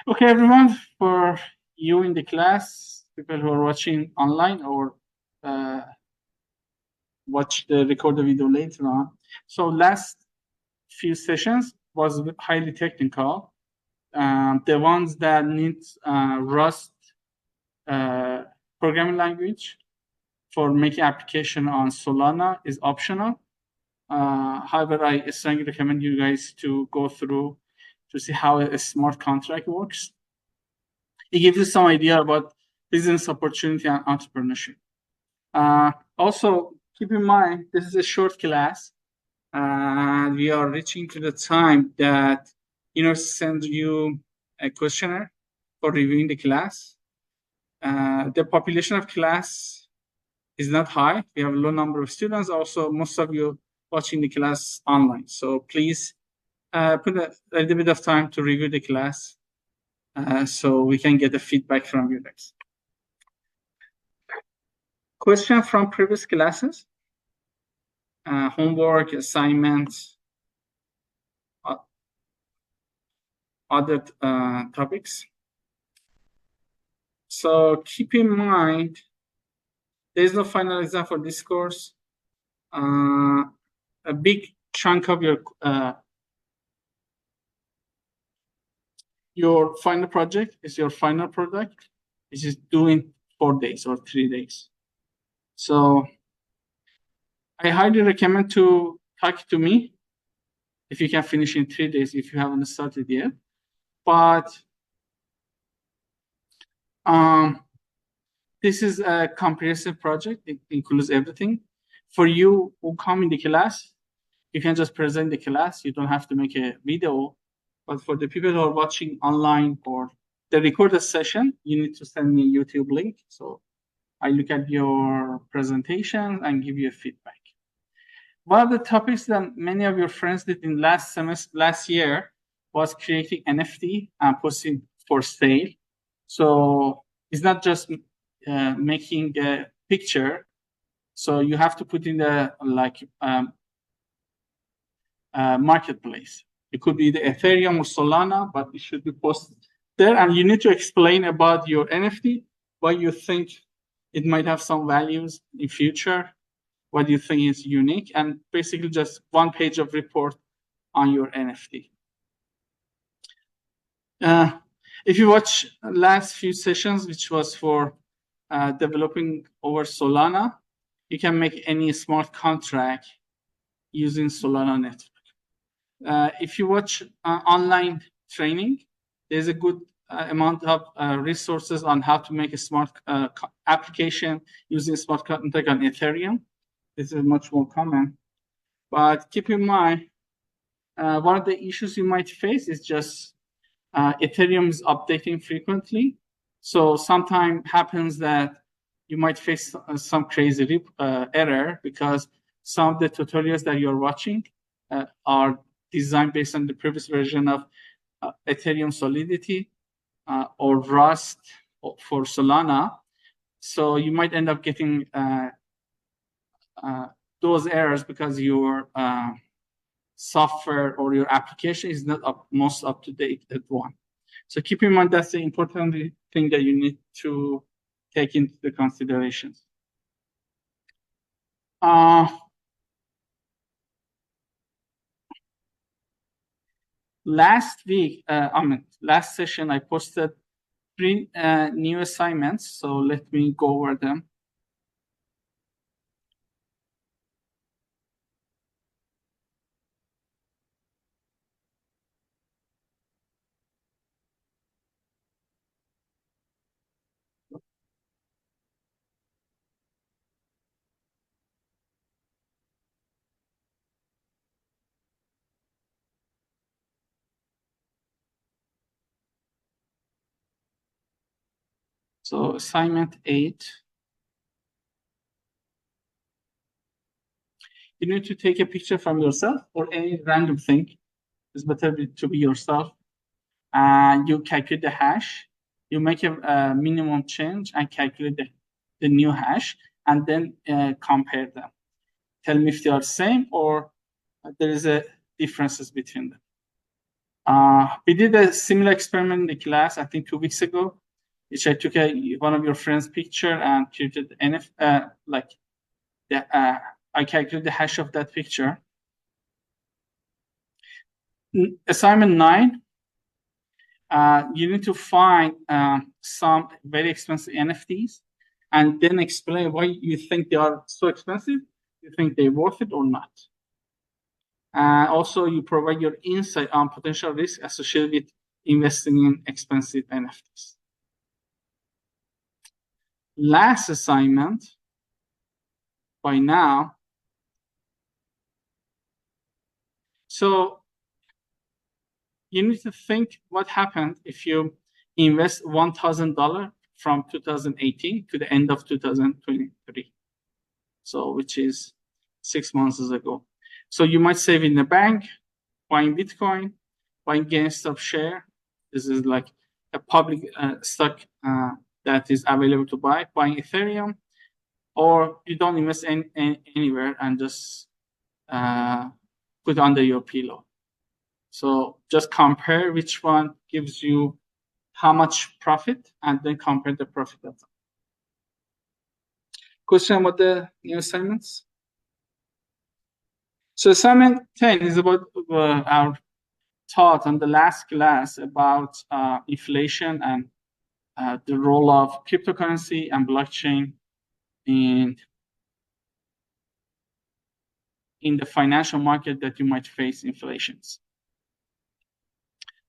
Okay, everyone, for you in the class, people who are watching online or uh, watch the recorded video later on. So last few sessions was highly technical. The ones that need Rust uh, programming language for making application on Solana is optional. However, I strongly recommend you guys to go through to see how a smart contract works. It gives you some idea about business opportunity and entrepreneurship. Also, keep in mind, this is a short class, and we are reaching to the time that send you a questionnaire for reviewing the class. The population of class is not high. We have a low number of students. Also, most of you watching the class online. So please put a little bit of time to review the class so we can get the feedback from you guys. Question from previous classes, homework, assignments, other topics. So keep in mind, there's no final exam for this course. A big chunk of your final project is your final product, which is due in 4 days or 3 days. So I highly recommend to talk to me if you can finish in 3 days if you haven't started yet. But this is a comprehensive project. It includes everything. For you who come in the class, you can just present the class. You don't have to make a video. But for the people who are watching online or the recorded session, you need to send me a YouTube link. So I look at your presentation and give you a feedback. One of the topics that many of your friends did in last year was creating NFT and posting for sale. So it's not just making a picture. So you have to put in the marketplace. It could be the Ethereum or Solana, but it should be posted there. And you need to explain about your NFT, why you think it might have some values in future, what you think is unique, and basically just one page of report on your NFT. If you watch last few sessions, which was for developing over Solana, you can make any smart contract using Solana network. If you watch online training, there's a good amount of resources on how to make a smart application using smart contract on Ethereum. This is much more common. But keep in mind, one of the issues you might face is just Ethereum is updating frequently. So sometimes happens that you might face some crazy error because some of the tutorials that you're watching are designed based on the previous version of Ethereum Solidity or Rust for Solana. So you might end up getting those errors because your software or your application is not most up-to-date at one. So keep in mind that's the important thing that you need to take into the considerations. Last session, I posted 3 new assignments. So let me go over them. So assignment 8. You need to take a picture from yourself or any random thing. It's better to be yourself. And you calculate the hash. You make a minimum change and calculate the new hash, and then compare them. Tell me if they are the same or there is a differences between them. We did a similar experiment in the class, I think 2 weeks ago, which I took one of your friends' picture and created I calculated the hash of that picture. Assignment 9, you need to find some very expensive NFTs and then explain why you think they are so expensive, you think they're worth it or not. Also, you provide your insight on potential risk associated with investing in expensive NFTs. Last assignment, by now. So you need to think what happened if you invest $1,000 from 2018 to the end of 2023. So which is 6 months ago. So you might save in the bank, buying Bitcoin, buying GameStop share. This is like a public stock that is available to buy, buying Ethereum, or you don't invest anywhere and just put under your pillow. So just compare which one gives you how much profit and then compare the profit of them. Question about the new assignments? So assignment 10 is about our thought on the last class about inflation and the role of cryptocurrency and blockchain in the financial market that you might face inflations.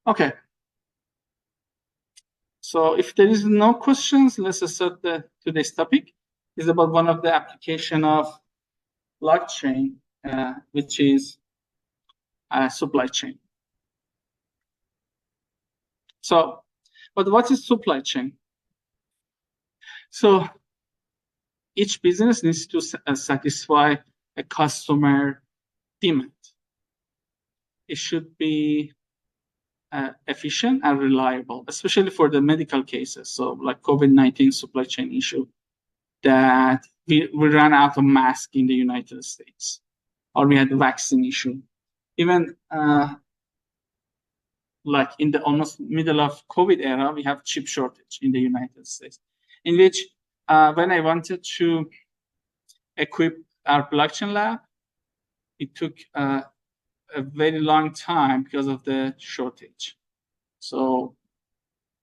Okay. So if there is no questions, let's start today's topic. It's about one of the application of blockchain, which is supply chain. So, but what is supply chain? So each business needs to satisfy a customer demand. It should be efficient and reliable, especially for the medical cases. So like COVID-19 supply chain issue, that we ran out of masks in the United States, or we had the vaccine issue. Even like in the almost middle of COVID era, we have chip shortage in the United States, in which when I wanted to equip our blockchain lab, it took a very long time because of the shortage. So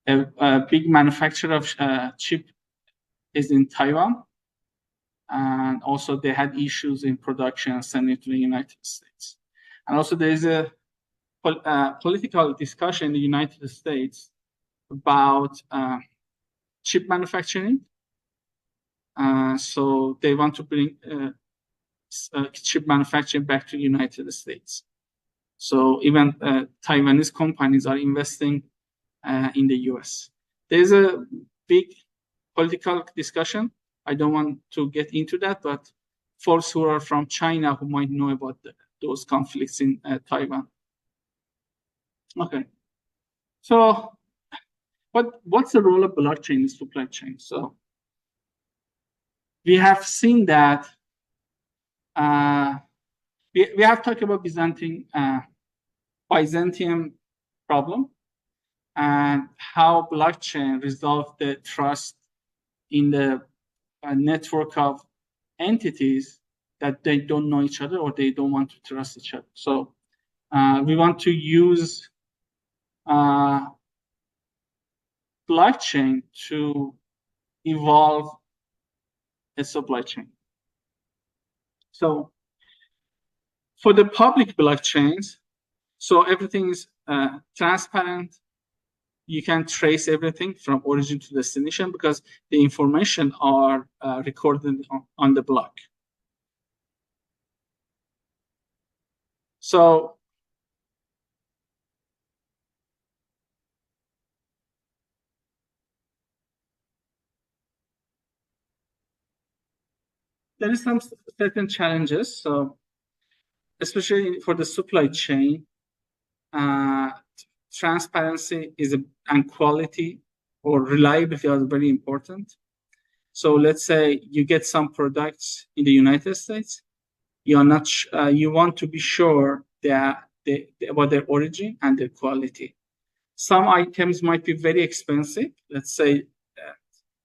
a big manufacturer of chip is in Taiwan, and also they had issues in production and sending it to the United States. And also there is a political discussion in the United States about chip manufacturing. So they want to bring chip manufacturing back to the United States. So even Taiwanese companies are investing in the US. There's a big political discussion. I don't want to get into that, but folks who are from China who might know about those conflicts in Taiwan. Okay. So what's the role of blockchain in supply chain? So we have seen that we have talked about Byzantium problem and how blockchain resolved the trust in the network of entities that they don't know each other or they don't want to trust each other. So we want to use blockchain to evolve a supply chain. So for the public blockchains, so everything is transparent. You can trace everything from origin to destination because the information are recorded on the block. So there is some certain challenges. So especially for the supply chain, transparency and quality or reliability are very important. So let's say you get some products in the United States, you want to be sure that about their origin and their quality. Some items might be very expensive. Let's say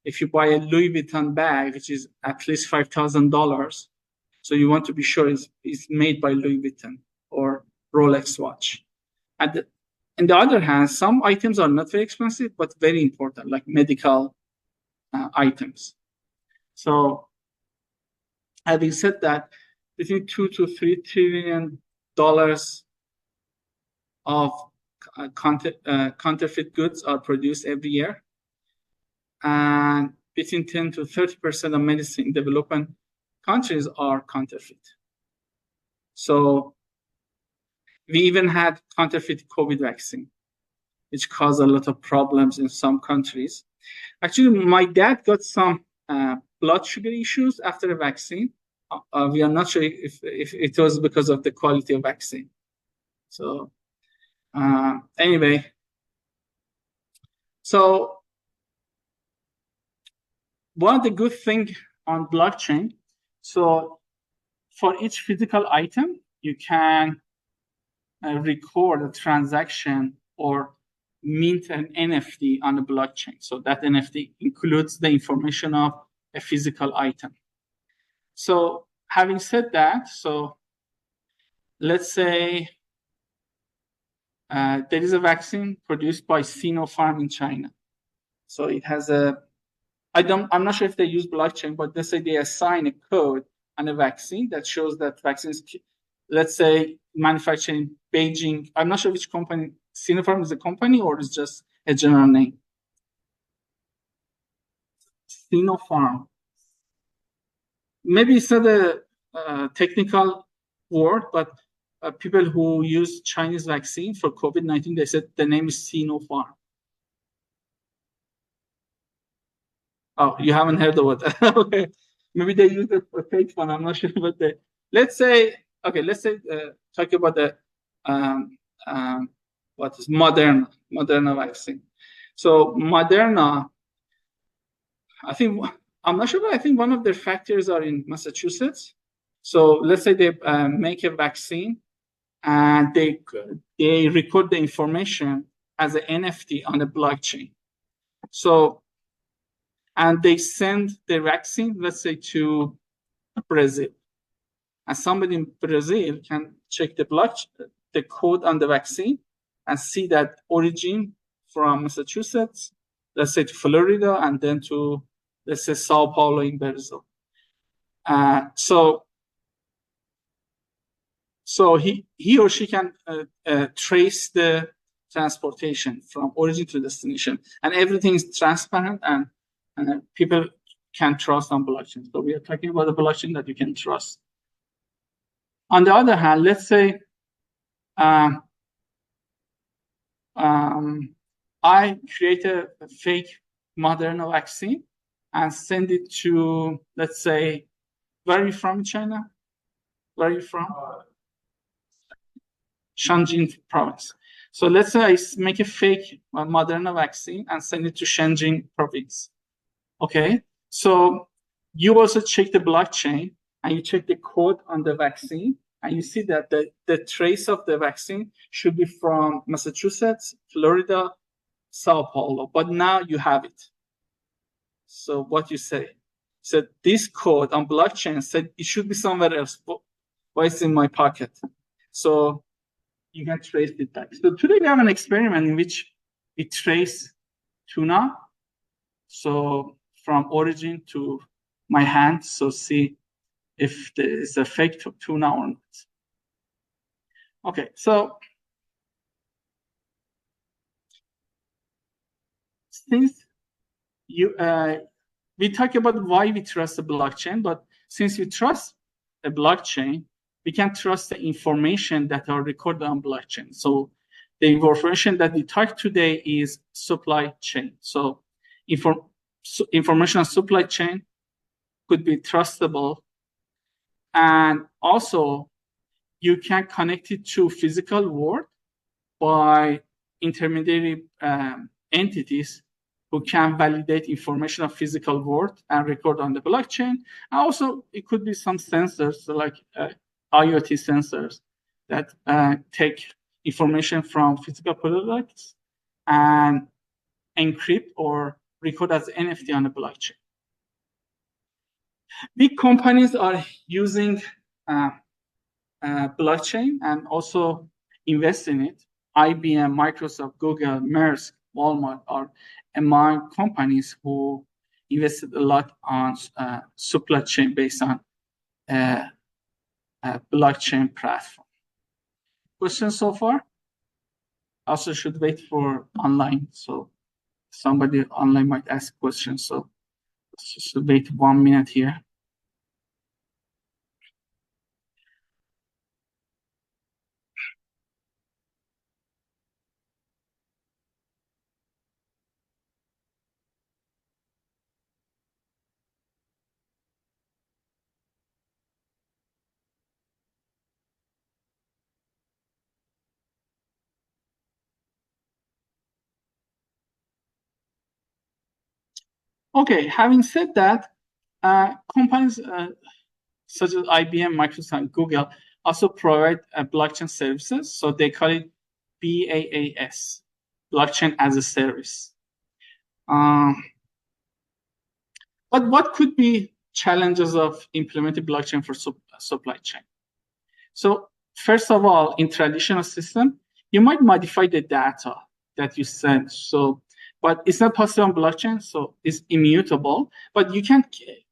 if you buy a Louis Vuitton bag, which is at least $5,000, so you want to be sure it's made by Louis Vuitton or Rolex watch. On the other hand, some items are not very expensive, but very important, like medical items. So having said that, between $2 to $3 trillion of counterfeit goods are produced every year. And between 10 to 30% of medicine in developing countries are counterfeit. So we even had counterfeit COVID vaccine, which caused a lot of problems in some countries. Actually, my dad got some blood sugar issues after the vaccine. We are not sure if it was because of the quality of vaccine. So anyway, so one of the good things on blockchain, so for each physical item, you can record a transaction or mint an NFT on the blockchain. So that NFT includes the information of a physical item. So having said that, so let's say there is a vaccine produced by Sinopharm in China. So it has I'm not sure if they use blockchain, but let's say they assign a code on a vaccine that shows that vaccines, let's say, manufactured in Beijing. I'm not sure which company. Sinopharm is a company or is just a general name? Sinopharm. Maybe it's not a technical word, but people who use Chinese vaccine for COVID-19, they said the name is Sinopharm. Oh, you haven't heard about that? Okay, maybe they use a fake one. I'm not sure, but let's say talk about the what is Moderna vaccine. So Moderna, I'm not sure, but I think one of their factories are in Massachusetts. So let's say they make a vaccine and they record the information as an NFT on the blockchain. So, and they send the vaccine, let's say, to Brazil. And somebody in Brazil can check the code on the vaccine and see that origin from Massachusetts, let's say to Florida, and then to, let's say, Sao Paulo in Brazil. So he or she can trace the transportation from origin to destination, and everything is transparent, and people can trust on blockchain. So we are talking about a blockchain that you can trust. On the other hand, let's say I create a fake Moderna vaccine and send it to, let's say, where are you from, China? Where are you from? Shanjin province. So let's say I make a fake Moderna vaccine and send it to Shenzhen province. Okay, so you also check the blockchain and you check the code on the vaccine, and you see that the trace of the vaccine should be from Massachusetts, Florida, Sao Paulo, but now you have it. So what you say? So this code on blockchain said it should be somewhere else, but it's in my pocket. So you can trace it back. So today we have an experiment in which we trace tuna. So from origin to my hand, so see if there is a fake tuna or not. Okay, so since we talk about why we trust the blockchain, but since we trust a blockchain, we can trust the information that are recorded on blockchain. So the information that we talk today is supply chain. So information on supply chain could be trustable, and also you can connect it to physical world by intermediary entities who can validate information of physical world and record on the blockchain. And also, it could be some sensors, like IoT sensors, that take information from physical products and encrypt or record as NFT on the blockchain. Big companies are using blockchain and also invest in it. IBM, Microsoft, Google, Maersk, Walmart are among companies who invested a lot on supply chain based on blockchain platform. Questions so far? Also should wait for online, so somebody online might ask questions. So let's just wait 1 minute here. Okay, having said that, companies such as IBM, Microsoft, and Google also provide blockchain services. So they call it BaaS, blockchain as a service. But what could be challenges of implementing blockchain for supply chain? So first of all, in traditional system, you might modify the data that you send. So, but it's not possible on blockchain, so it's immutable. But you can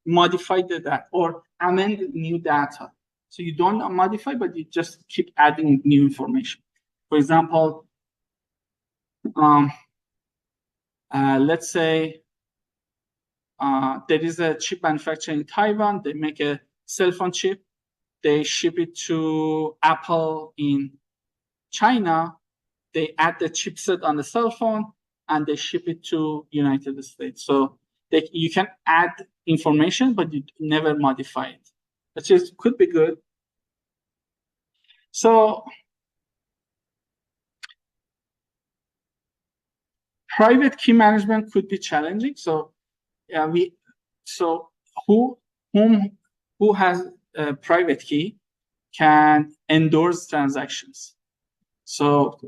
modify the data or amend new data. So you don't modify, but you just keep adding new information. For example, let's say there is a chip manufacturer in Taiwan. They make a cell phone chip. They ship it to Apple in China. They add the chipset on the cell phone and they ship it to United States. So you can add information, but you never modify it, which could be good. So private key management could be challenging. So who has a private key can endorse transactions. So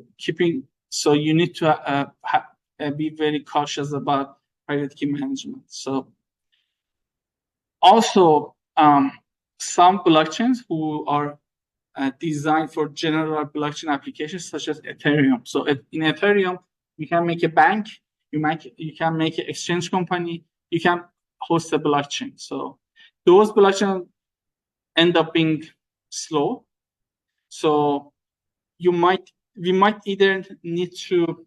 you need to be very cautious about private key management. So also some blockchains who are designed for general blockchain applications such as Ethereum. So in Ethereum, you can make a bank, you can make an exchange company, you can host a blockchain. So those blockchains end up being slow. So we might either need to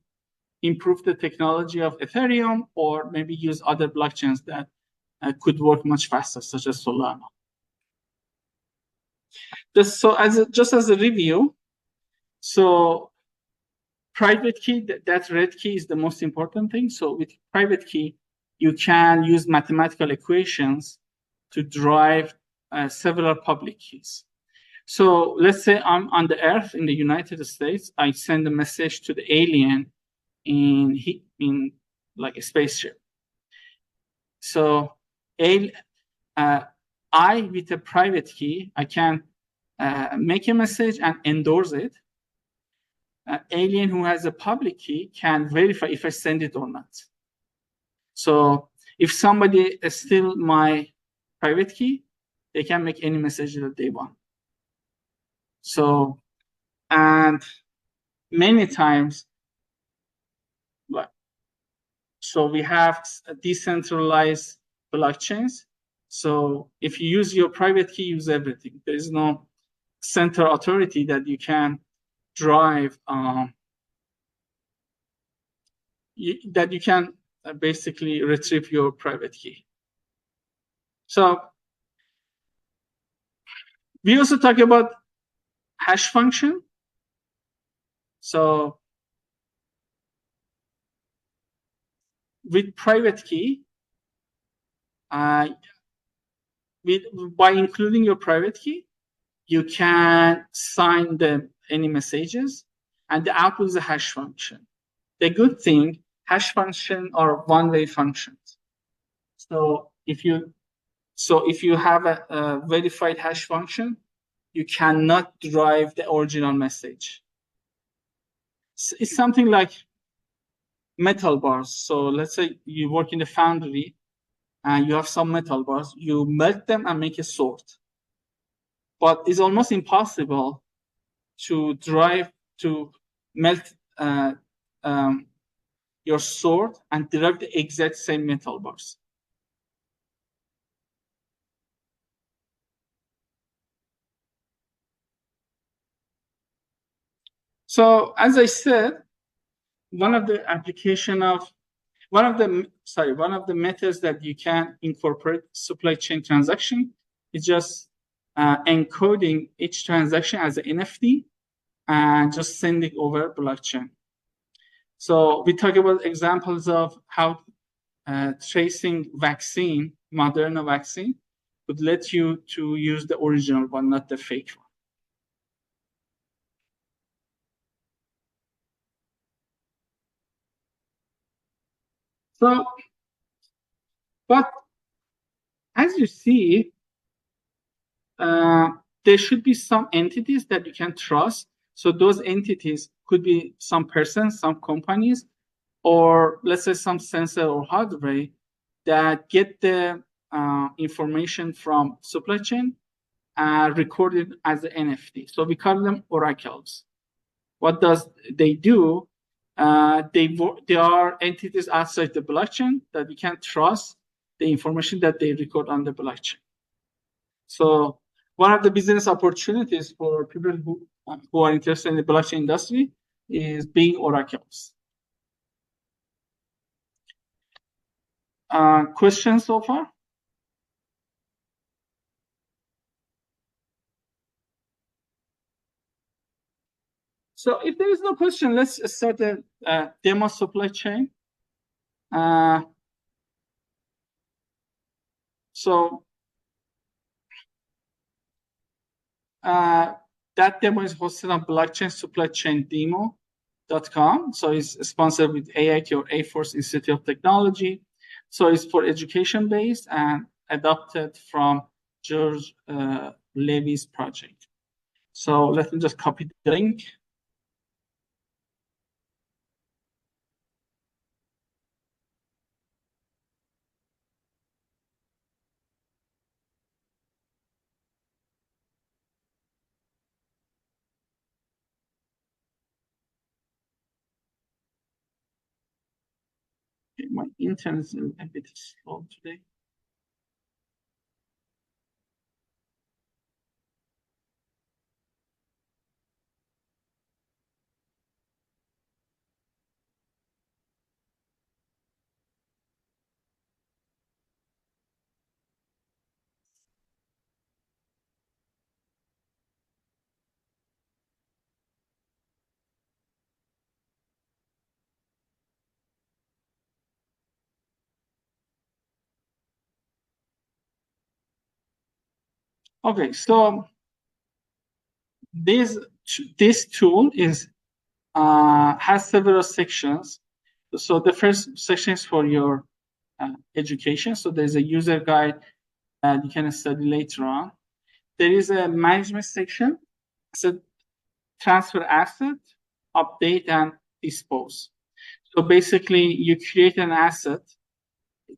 improve the technology of Ethereum or maybe use other blockchains that could work much faster, such as Solana. Just as a review, so private key, that red key is the most important thing. So with private key, you can use mathematical equations to drive several public keys. So let's say I'm on the Earth in the United States. I send a message to the alien in like a spaceship. So I with a private key, I can make a message and endorse it. Alien who has a public key can verify if I send it or not. So if somebody steals my private key, they can make any message that they want. So, and many times, so we have decentralized blockchains. So if you use your private key, use everything. There is no central authority that you can drive, that you can basically retrieve your private key. So we also talk about hash function. So with private key, by including your private key, you can sign any messages, and the output is a hash function. The good thing, hash function are one-way functions. So if you have a verified hash function, you cannot drive the original message. It's something like metal bars. So let's say you work in the foundry and you have some metal bars, you melt them and make a sword. But it's almost impossible to melt your sword and derive the exact same metal bars. So as I said, one of the methods that you can incorporate supply chain transaction is just encoding each transaction as an NFT and just sending over blockchain. So we talk about examples of how tracing vaccine, Moderna vaccine, would let you to use the original one, not the fake one. So, but as you see, there should be some entities that you can trust. So those entities could be some persons, some companies, or let's say some sensor or hardware that get the information from supply chain recorded as an NFT. So we call them oracles. What does they do? They are entities outside the blockchain that we can trust the information that they record on the blockchain. So one of the business opportunities for people who are interested in the blockchain industry is being oracles. Questions so far? So if there is no question, let's start the demo supply chain. That demo is hosted on blockchainsupplychaindemo.com. So it's sponsored with AIT or Air Force Institute of Technology. So it's for education based and adopted from George Levy's project. So let me just copy the link. Okay, my internet is a bit slow today. Okay, so this tool is has several sections. So the first section is for your education. So there's a user guide that you can study later on. There is a management section. So transfer asset, update, and dispose. So basically, you create an asset.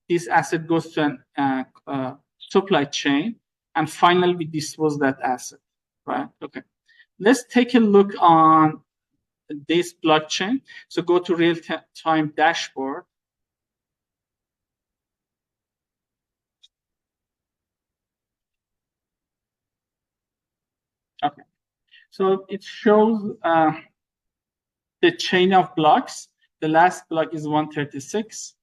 This asset goes to an supply chain, and finally we dispose that asset. Right? Okay. Let's take a look on this blockchain. So go to real-time dashboard. Okay. So it shows the chain of blocks. The last block is 136.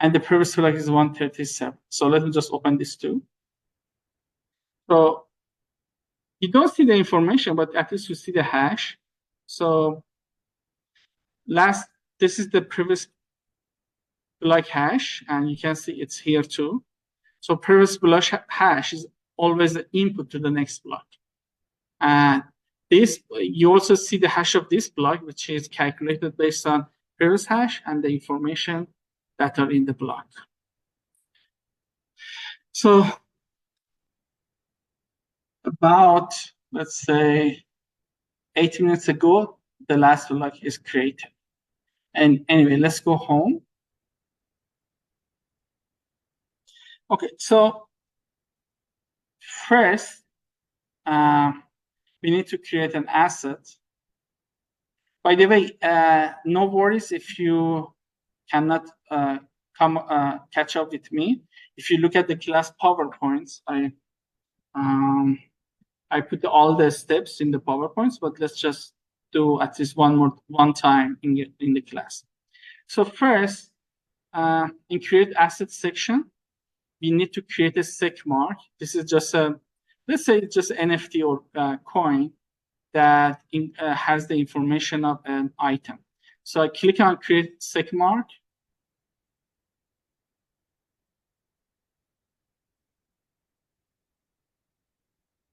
And the previous block is 137. So let me just open this too. So you don't see the information, but at least you see the hash. So this is the previous block hash, and you can see it's here too. So previous block hash is always the input to the next block. And you also see the hash of this block, which is calculated based on previous hash and the information that are in the block. So about, let's say, 8 minutes ago, the last block is created. And anyway, let's go home. Okay, so first, we need to create an asset. By the way, no worries if you cannot catch up with me. If you look at the class PowerPoints, I put all the steps in the PowerPoints, but let's just do at least one time in the class. So first, in create asset section, we need to create a sec mark. This is just let's say it's just NFT or coin that has the information of an item. So I click on create sec mark.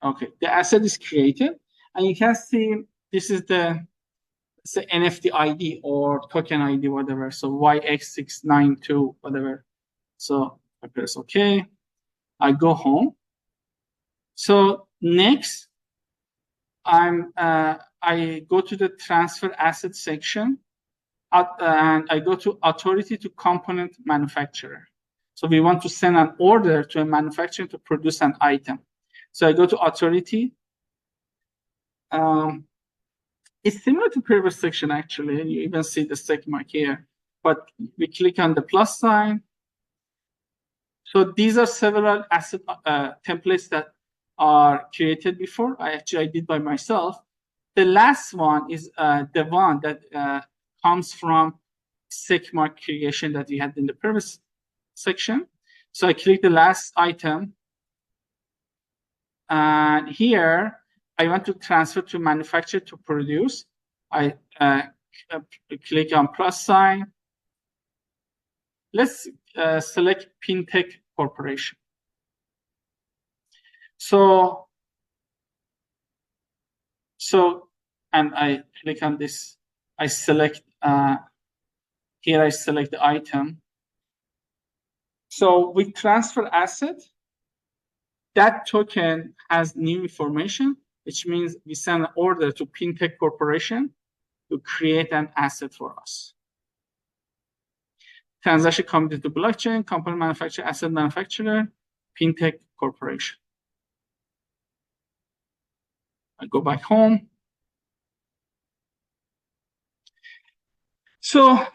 Okay, the asset is created, and you can see this is the NFT ID or token ID, whatever. So YX692, whatever. So I press OK. I go home. So next, I go to the transfer asset section, and I go to authority to component manufacturer. So we want to send an order to a manufacturer to produce an item. So I go to authority. It's similar to previous section, actually. You even see the sec mark here. But we click on the plus sign. So these are several asset templates that are created before. I did by myself. The last one is the one that comes from sec mark creation that we had in the previous section. So I click the last item. And here, I want to transfer to manufacture to produce. I click on plus sign. Let's select Pintech Corporation. So, and I click on this. I select, here I select the item. So with transfer asset, that token has new information, which means we send an order to Pintech Corporation to create an asset for us. Transaction committed to blockchain, component manufacturer, asset manufacturer, Pintech Corporation. I go back home. So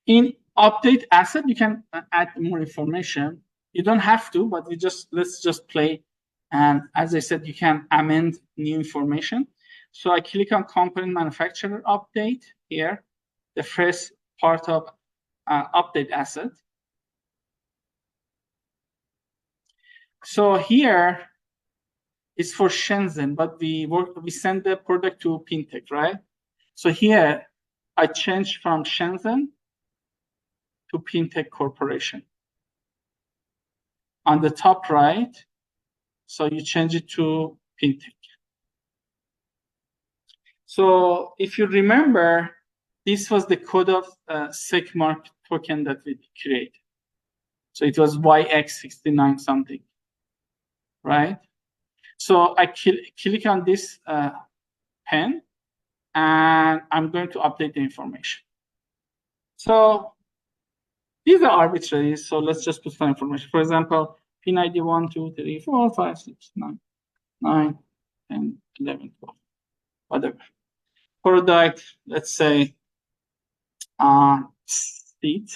in update asset, you can add more information. You don't have to, but let's just play. And as I said, you can amend new information. So I click on component manufacturer update here, the first part of update asset. So here is for Shenzhen, but we send the product to Pintech, right? So here I changed from Shenzhen to Pintech Corporation. On the top right, so you change it to Pintech. So if you remember, this was the code of SecMark token that we created. So it was YX69 something, right? So I click on this pen, and I'm going to update the information. So these are arbitrary, so let's just put some information. For example, pin ID 1, 2, 3, 4, 5, 6, 9, 9, 10, 11, 12, whatever. Product, let's say, seat,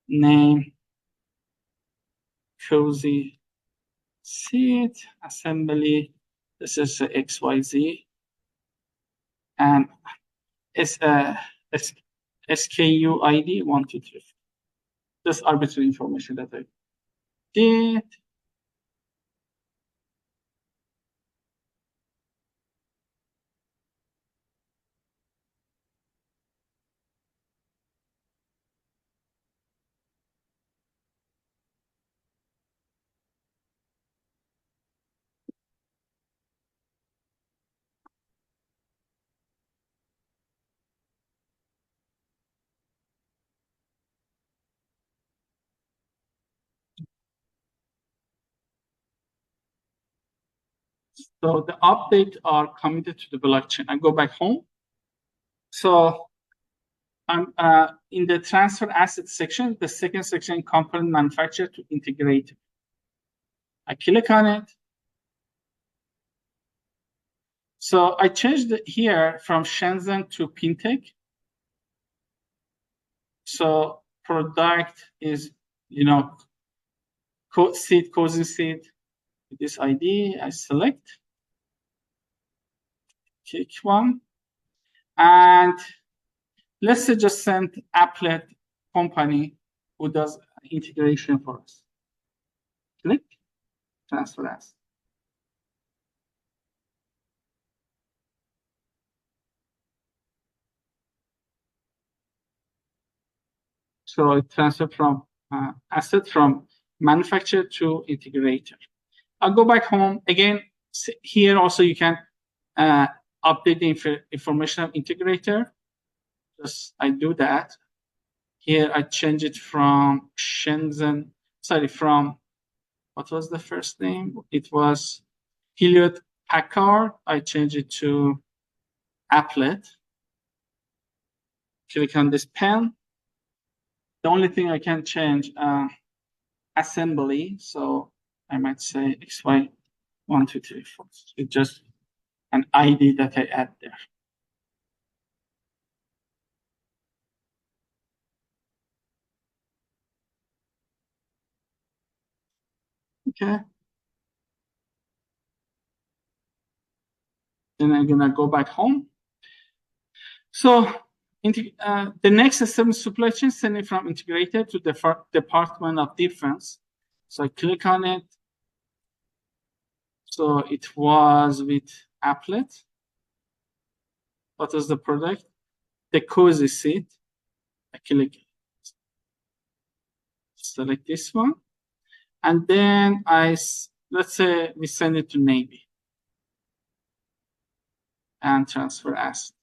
name, cozy seat, assembly, this is XYZ, and it's SKU ID 1, 2, 3. Just arbitrary information that I did. So the updates are committed to the blockchain. I go back home. So I'm in the transfer asset section, the second section, component manufacturer to integrator. I click on it. So I changed here from Shenzhen to Pintech. So product is, seed, Cozy seed. This ID, I select, click one. And let's say just send Applet company who does integration for us. Click, transfer as. So it transferred from asset from manufacturer to integrator. I'll go back home again. Here also you can update the information of integrator. Just I do that. Here I change it from Shenzhen. Sorry, from what was the first name? It was Hewlett Packard. I change it to Applet. Click on this pen. The only thing I can change assembly. So I might say XY 1, 2, 3, 4. It's just an ID that I add there. Okay. Then I'm gonna go back home. So the next step is supply chain sending from integrator to the Department of Defense. So I click on it. So it was with Applet. What was the product? The Cozy seed. I click, select this one. And then let's say we send it to Navy and transfer as.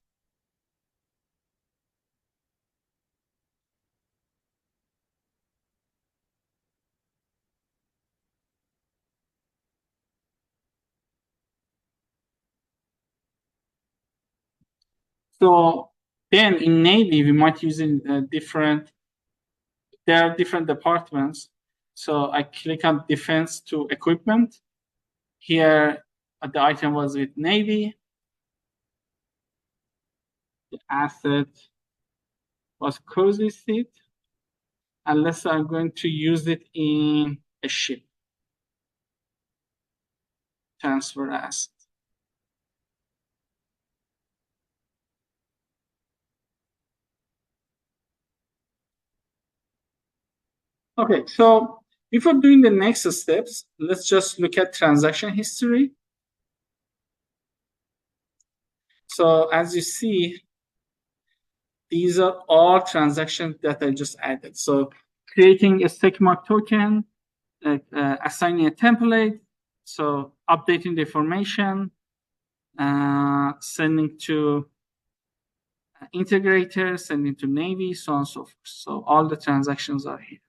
So then in Navy, we might use there are different departments. So I click on defense to equipment. Here, the item was with Navy. The asset was Cozy seed. Unless I'm going to use it in a ship. Transfer asset. Okay, so before doing the next steps, let's just look at transaction history. So as you see, these are all transactions that I just added. So creating a StakeMark token, assigning a template, so updating the information, sending to integrator, sending to Navy, so on and so forth. So all the transactions are here.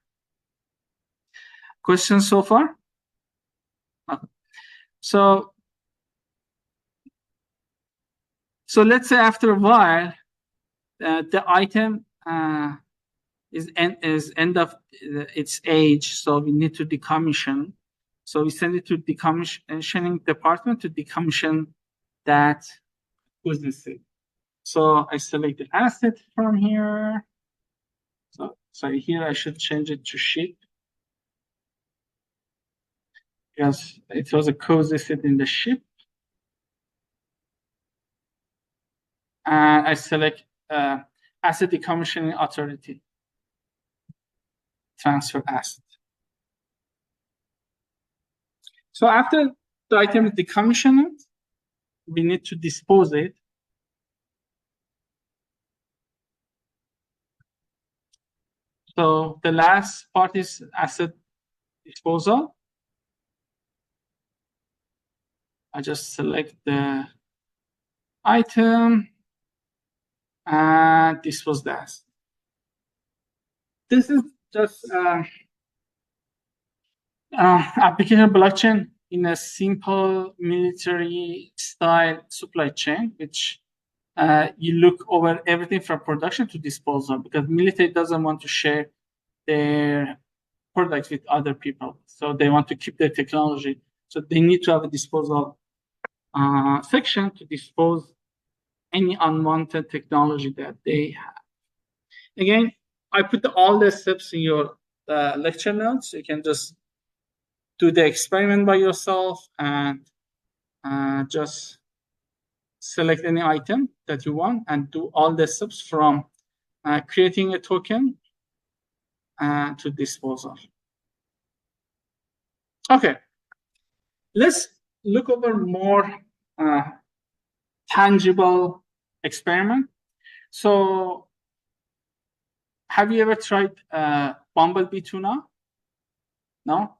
Questions so far? Okay. So let's say after a while, the item is end of its age, so we need to decommission. So we send it to decommissioning department to decommission that Cozy seed. So I select the asset from here. So sorry, here I should change it to ship because it was a Cozy seed in the ship. And I select asset decommissioning authority. Transfer asset. So after the item is decommissioned, we need to dispose it. So the last part is asset disposal. I just select the item and dispose the asset. This is just application blockchain in a simple military style supply chain, which you look over everything from production to disposal, because military doesn't want to share their products with other people. So they want to keep their technology. So they need to have a disposal section to dispose any unwanted technology that they have. Again, I put all the steps in your lecture notes. You can just do the experiment by yourself and just select any item that you want and do all the steps from creating a token to disposal. Okay, let's look over more tangible experiment. So have you ever tried Bumblebee tuna? No?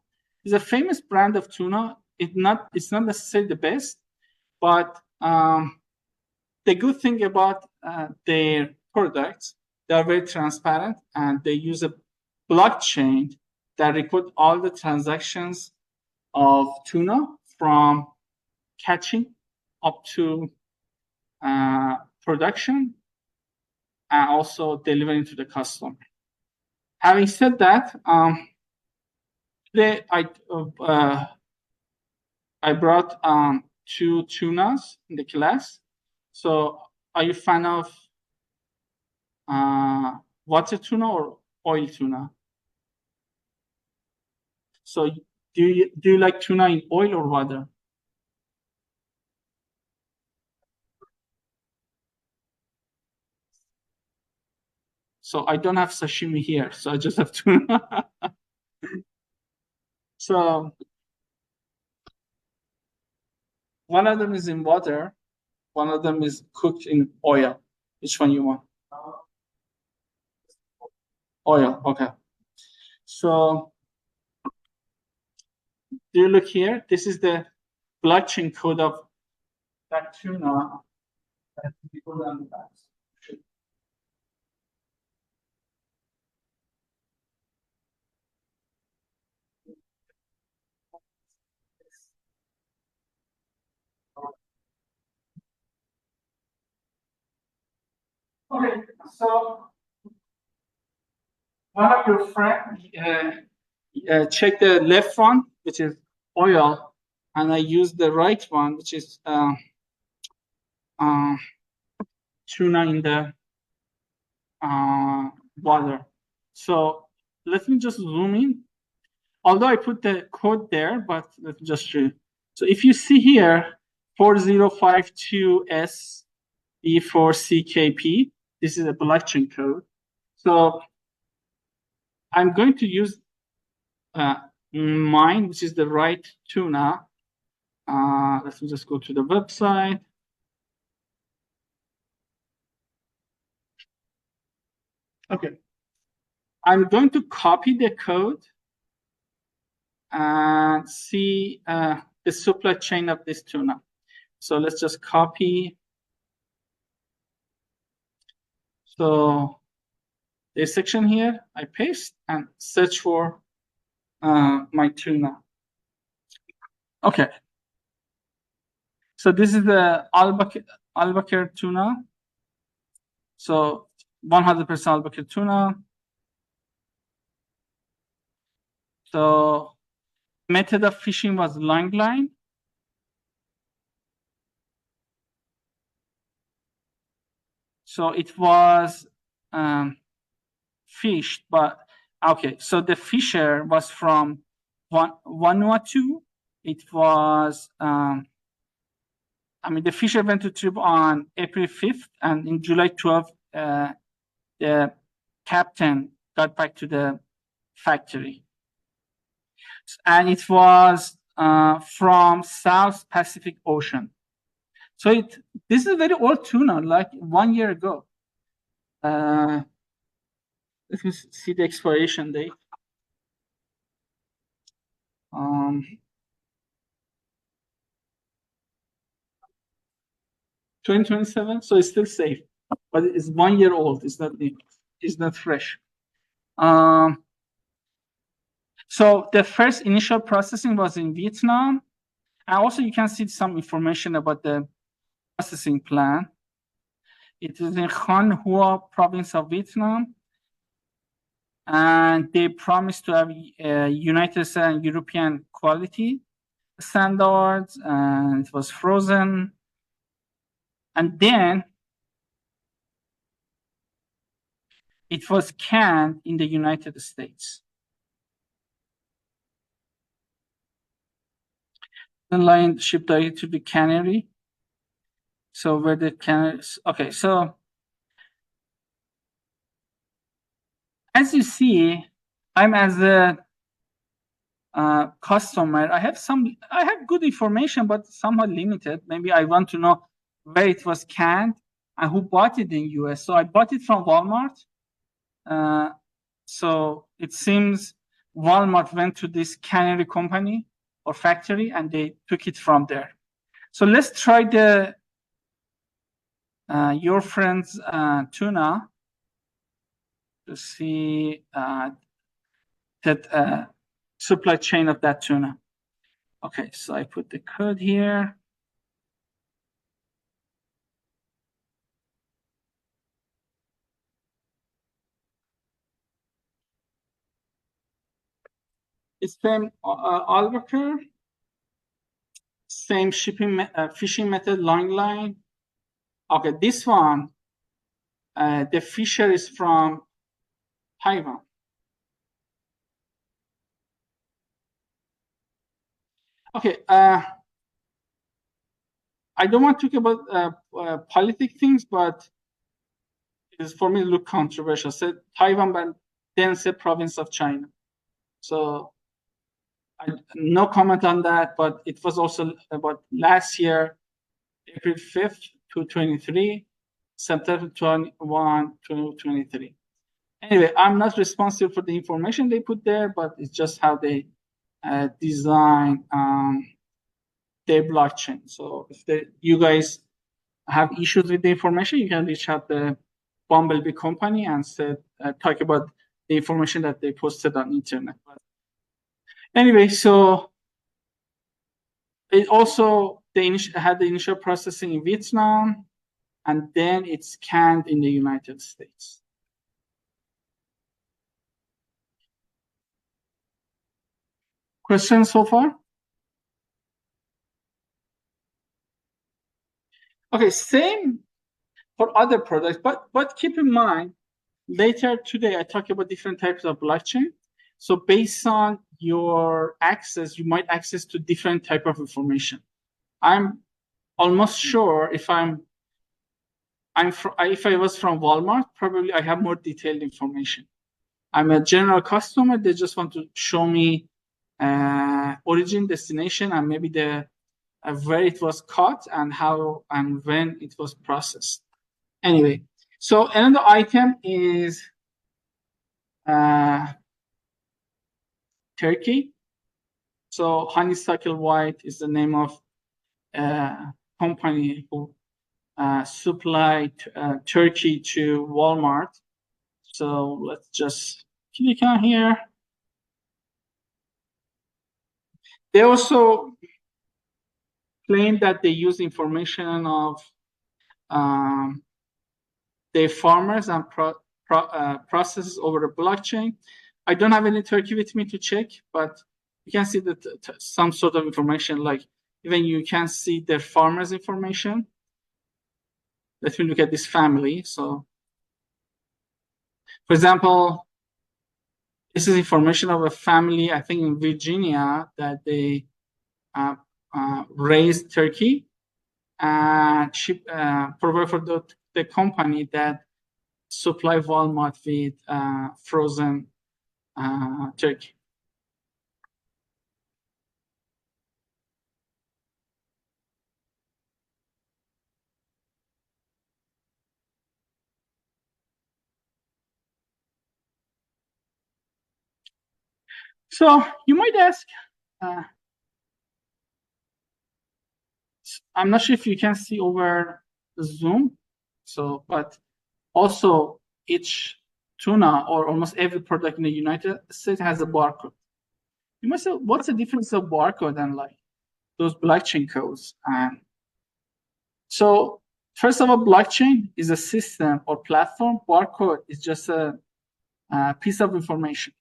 It's a famous brand of tuna. It's not necessarily the best, but the good thing about their products, they are very transparent and they use a blockchain that record all the transactions of tuna from catching up to production and also delivering to the customer. Having said that, today I brought 2 tunas in the class. So are you a fan of water tuna or oil tuna? So do you like tuna in oil or water? So I don't have sashimi here, so I just have tuna. So one of them is in water, one of them is cooked in oil. Which one you want? Oil, okay. So do you look here? This is the blockchain code of that tuna that people on the back. Okay, so one of your friends check the left one, which is oil, and I use the right one, which is tuna in the water. So let me just zoom in. Although I put the code there, but let me just show you. So if you see here, 4052SB4CKP, this is a blockchain code. So I'm going to use mine, which is the right tuna. Let me just go to the website. Okay. I'm going to copy the code and see the supply chain of this tuna. So let's just copy. So this section here, I paste and search for my tuna. Okay. So this is the albacore tuna. So 100% albacore tuna. So method of fishing was line. So it was fished, but okay. So the fisher was from Vanuatu. It was, I mean, the fisher went to trip on April 5th, and in July 12th, the captain got back to the factory. And it was from South Pacific Ocean. So this is a very old tuna, like 1 year ago. Let me see the expiration date. 2027, so it's still safe, but it's 1 year old. It's not new. It's not fresh. So the first initial processing was in Vietnam. And also you can see some information about the processing plant. It is in Thanh Hoa province of Vietnam. And they promised to have United States and European quality standards, and it was frozen. And then it was canned in the United States. The line shipped directly to the cannery. So where the canneries, okay, so as you see, I'm as a customer, I have good information, but somewhat limited. Maybe I want to know where it was canned and who bought it in US. So I bought it from Walmart. So it seems Walmart went to this cannery company or factory and they took it from there. So let's try the your friend's tuna to see that supply chain of that tuna. Okay, so I put the code here. It's same Albuquerque, same shipping fishing method, long line. Okay, this one, the fisher is from Taiwan. Okay, I don't want to talk about politic things, but it's for me to look controversial. Said Taiwan, but then said province of China. So no comment on that, but it was also about last year, April 5th, 2023, September 21, 2023. Anyway, I'm not responsible for the information they put there, but it's just how they design their blockchain. So if you guys have issues with the information, you can reach out the Bumblebee company and talk about the information that they posted on internet. But anyway, so it also had the initial processing in Vietnam, and then it's canned in the United States. Questions so far? Okay, same for other products, but keep in mind, later today I talk about different types of blockchain. So based on your access, you might access to different type of information. I'm almost sure if I was from Walmart, probably I have more detailed information. I'm a general customer. They just want to show me origin, destination, and maybe where it was caught and how and when it was processed. Anyway, so another item is turkey. So Honeysuckle White is the name of company who supplied turkey to Walmart. So let's just click on here. They also claim that they use information of their farmers and processes over the blockchain. I don't have any turkey with me to check, but you can see that some sort of information, like even you can see the farmers' information. Let me look at this family. So, for example, this is information of a family, I think in Virginia, that they raised turkey and provide for the company that supply Walmart with frozen turkey. So you might ask, I'm not sure if you can see over Zoom. So, but also each tuna or almost every product in the United States has a barcode. You must say, what's the difference of barcode and like those blockchain codes. And so first of all, blockchain is a system or platform. Barcode is just a piece of information.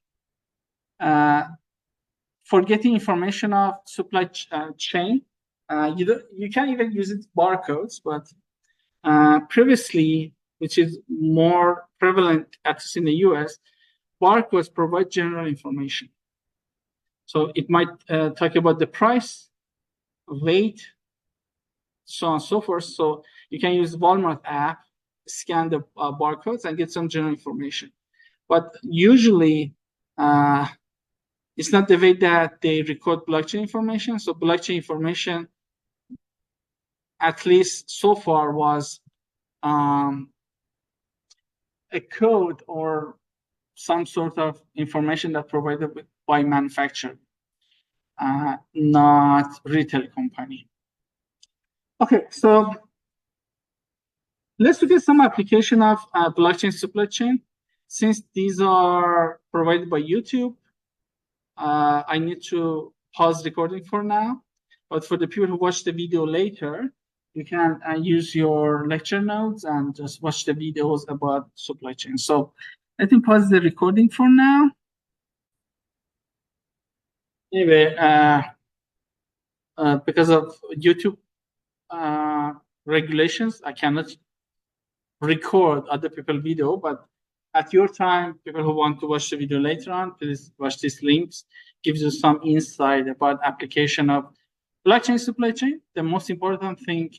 For getting information of supply chain, you can even use it barcodes, but previously, which is more prevalent at least in the US, barcodes provide general information. So it might talk about the price, weight, so on and so forth. So you can use Walmart app, scan the barcodes and get some general information. But usually, it's not the way that they record blockchain information. So blockchain information, at least so far, was a code or some sort of information that provided by manufacturer, not retail company. Okay, so let's look at some application of blockchain supply chain. Since these are provided by YouTube, I need to pause recording for now. But for the people who watch the video later, you can use your lecture notes and just watch the videos about supply chain. So let me pause the recording for now. Anyway, because of YouTube regulations, I cannot record other people's video, but at your time, people who want to watch the video later on, please watch these links. Gives you some insight about application of blockchain supply chain. The most important thing,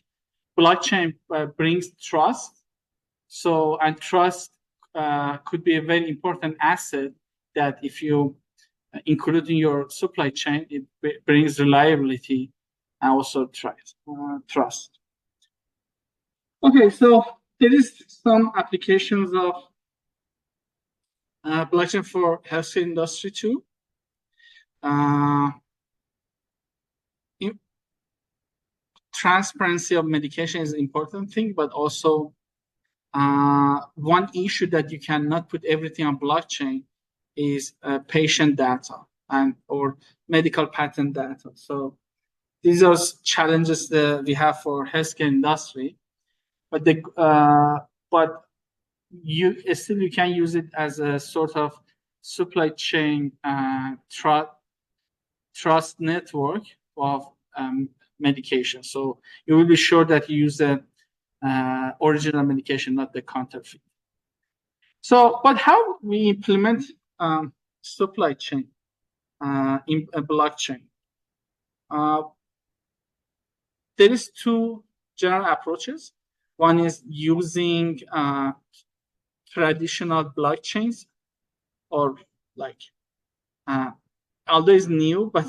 blockchain brings trust. So, and trust could be a very important asset that if you include in your supply chain, it brings reliability and also trust. Okay, so there is some applications of blockchain for healthcare industry too. Transparency of medication is an important thing, but also one issue that you cannot put everything on blockchain is patient data and or medical patent data. So these are challenges that we have for healthcare industry, but you can use it as a sort of supply chain trust network of medication. So you will be sure that you use the original medication, not the counterfeit. So, but how we implement supply chain in a blockchain? There is two general approaches. One is using traditional blockchains, or like, although it's new, but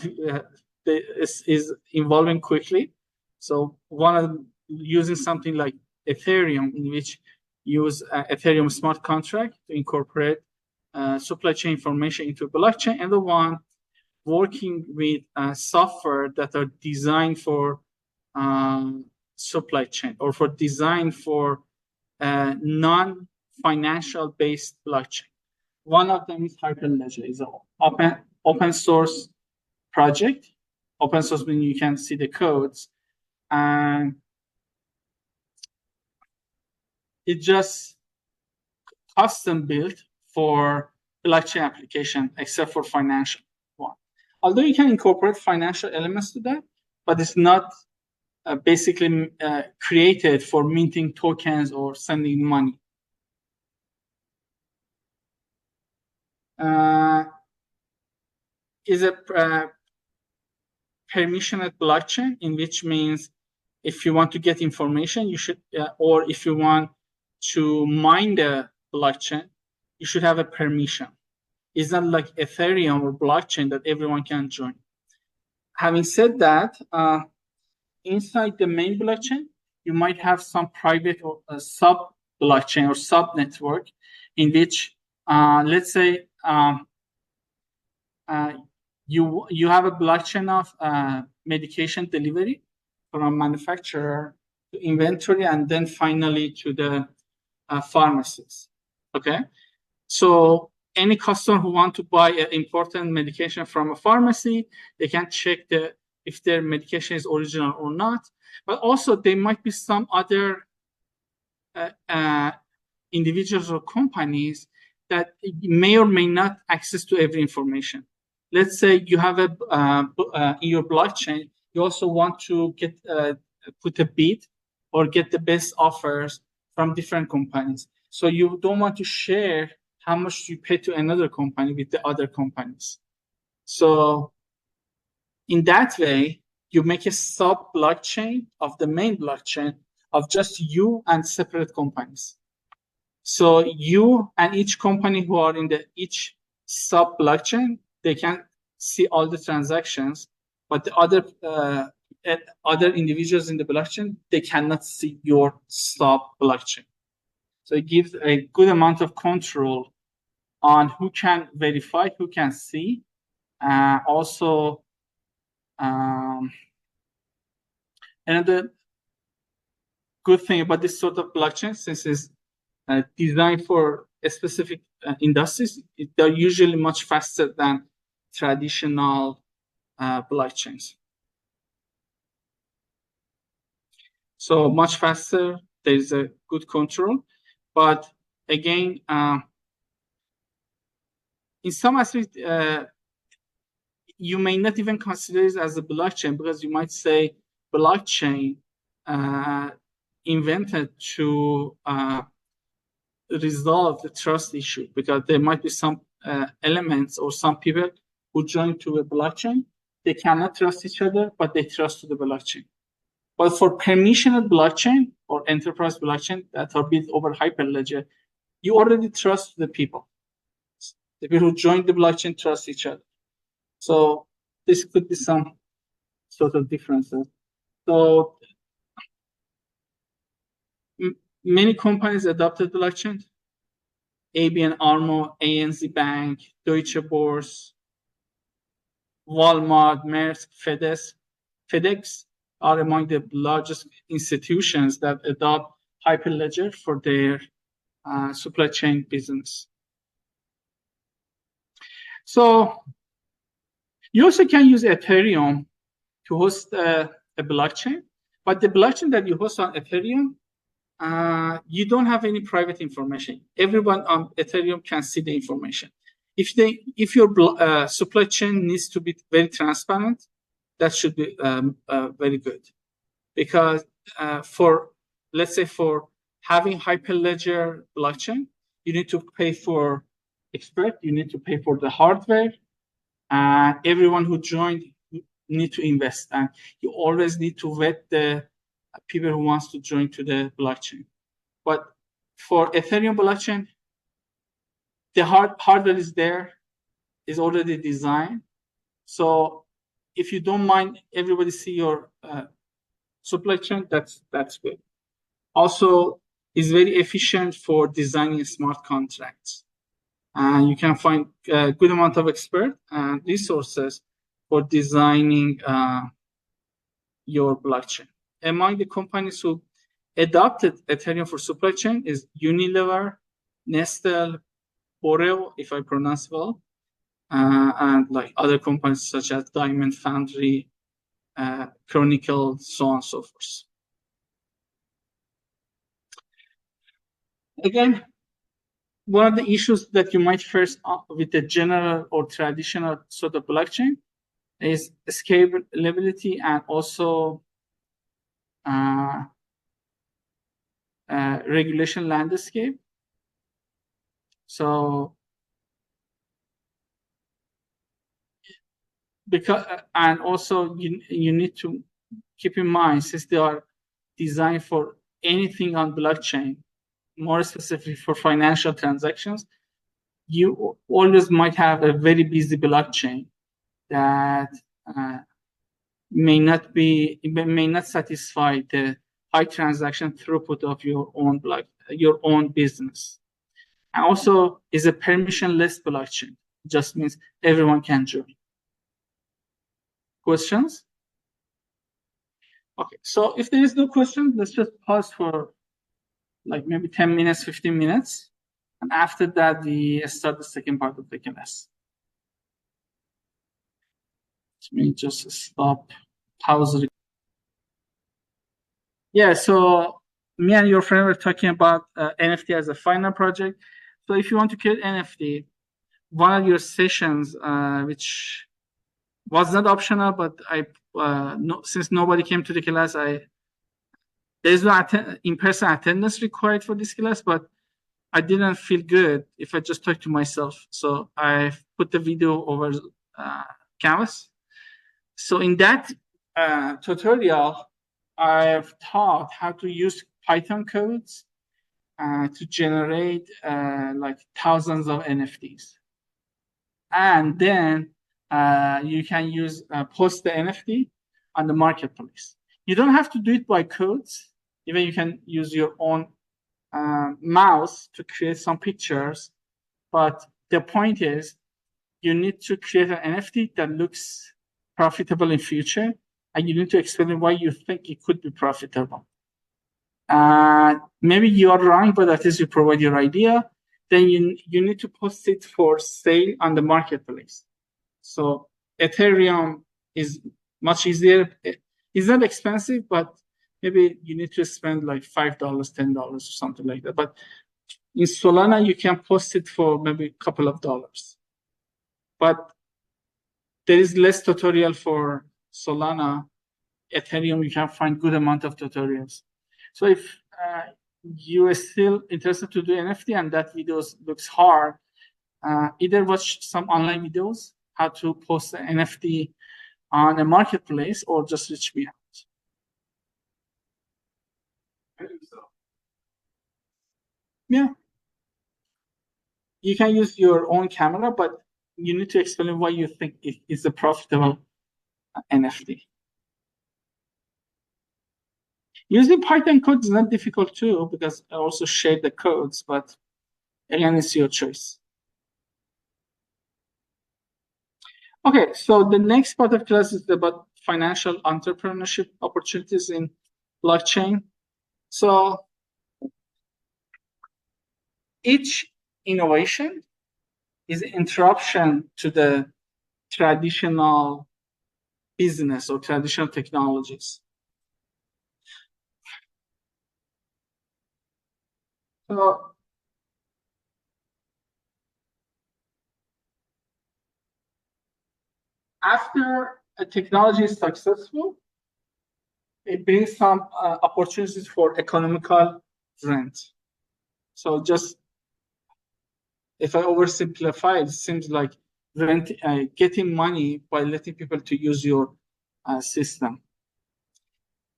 is evolving quickly. So one of using something like Ethereum, in which use Ethereum smart contract to incorporate supply chain information into blockchain, and the one working with software that are designed for supply chain or for design for non-financial based blockchain. One of them is Hyperledger. It's an open source project. Open source means you can see the codes, and it just custom built for blockchain application, except for financial one. Although you can incorporate financial elements to that, but it's not basically created for minting tokens or sending money. Is a permissioned blockchain, in which means if you want to get information, you should, or if you want to mine the blockchain, you should have a permission. It's not like Ethereum or blockchain that everyone can join. Having said that, inside the main blockchain, you might have some private or sub blockchain or sub network, in which, let's say, you have a blockchain of medication delivery from manufacturer to inventory, and then finally to the pharmacies. Okay, so any customer who want to buy an important medication from a pharmacy, they can check the if their medication is original or not. But also there might be some other individuals or companies that may or may not access to every information. Let's say you have a in your blockchain, you also want to get put a bid or get the best offers from different companies. So you don't want to share how much you pay to another company with the other companies. So in that way, you make a sub blockchain of the main blockchain of just you and separate companies. So you and each company who are in each sub blockchain, they can see all the transactions, but the other individuals in the blockchain, they cannot see your sub blockchain. So it gives a good amount of control on who can verify, who can see. Also, another good thing about this sort of blockchain, since it's designed for specific industries, they're usually much faster than traditional blockchains. So much faster, there's a good control. But again, in some aspects, you may not even consider it as a blockchain, because you might say blockchain invented to resolve the trust issue, because there might be some elements or some people who join to a blockchain, they cannot trust each other, but they trust to the blockchain. But for permissioned blockchain or enterprise blockchain that are built over Hyperledger, you already trust the people. The people who join the blockchain trust each other. So this could be some sort of differences. So many companies adopted blockchain. ABN AMRO, ANZ Bank, Deutsche Börse, Walmart, Maersk, FedEx are among the largest institutions that adopt Hyperledger for their supply chain business. So you also can use Ethereum to host a blockchain, but the blockchain that you host on Ethereum, you don't have any private information. Everyone on Ethereum can see the information. If your supply chain needs to be very transparent, that should be very good, because let's say for having Hyperledger blockchain, you need to pay for expert, you need to pay for the hardware, and everyone who joined need to invest, and you always need to vet the people who wants to join to the blockchain. But for Ethereum blockchain, the hardware is there, is already designed. So if you don't mind everybody see your supply chain, that's good. Also, is very efficient for designing smart contracts. And you can find a good amount of expert and resources for designing your blockchain. Among the companies who adopted Ethereum for supply chain is Unilever, Nestle, Oreo, if I pronounce well, and like other companies such as Diamond Foundry, Chronicle, so on and so forth. Again, one of the issues that you might face with the general or traditional sort of blockchain is scalability and also regulation landscape. So and also you need to keep in mind, since they are designed for anything on blockchain, more specifically for financial transactions, you always might have a very busy blockchain that may not satisfy the high transaction throughput of your own business. And also is a permissionless blockchain. Just means everyone can join. Questions? Okay, so if there is no question, let's just pause for like maybe 10 minutes, 15 minutes. And after that, we start the second part of the class. Let me just stop. pause. Yeah, so me and your friend were talking about NFT as a final project. So if you want to create NFT, one of your sessions, which was not optional, but since nobody came to the class, there's no in-person attendance required for this class, but I didn't feel good if I just talk to myself. So I put the video over Canvas. So in that tutorial, I've taught how to use Python codes to generate like thousands of NFTs. And then you can post the NFT on the marketplace. You don't have to do it by codes. Even you can use your own mouse to create some pictures. But the point is, you need to create an NFT that looks profitable in future, and you need to explain why you think it could be profitable. Maybe you are wrong, but at least you provide your idea. Then you need to post it for sale on the marketplace. So Ethereum is much easier. It's not expensive, but maybe you need to spend like $5, $10 or something like that. But in Solana, you can post it for maybe a couple of dollars. But there is less tutorial for Solana. Ethereum, you can find good amount of tutorials. So if you are still interested to do NFT and that video looks hard, either watch some online videos, how to post an NFT on a marketplace, or just reach me out. Yeah. You can use your own camera, but you need to explain why you think it is a profitable NFT. Using Python code is not difficult too, because I also share the codes, but again, it's your choice. Okay, so the next part of class is about financial entrepreneurship opportunities in blockchain. So each innovation is an interruption to the traditional business or traditional technologies. So after a technology is successful, it brings some opportunities for economical rent. So just if I oversimplify, it seems like rent, getting money by letting people to use your system.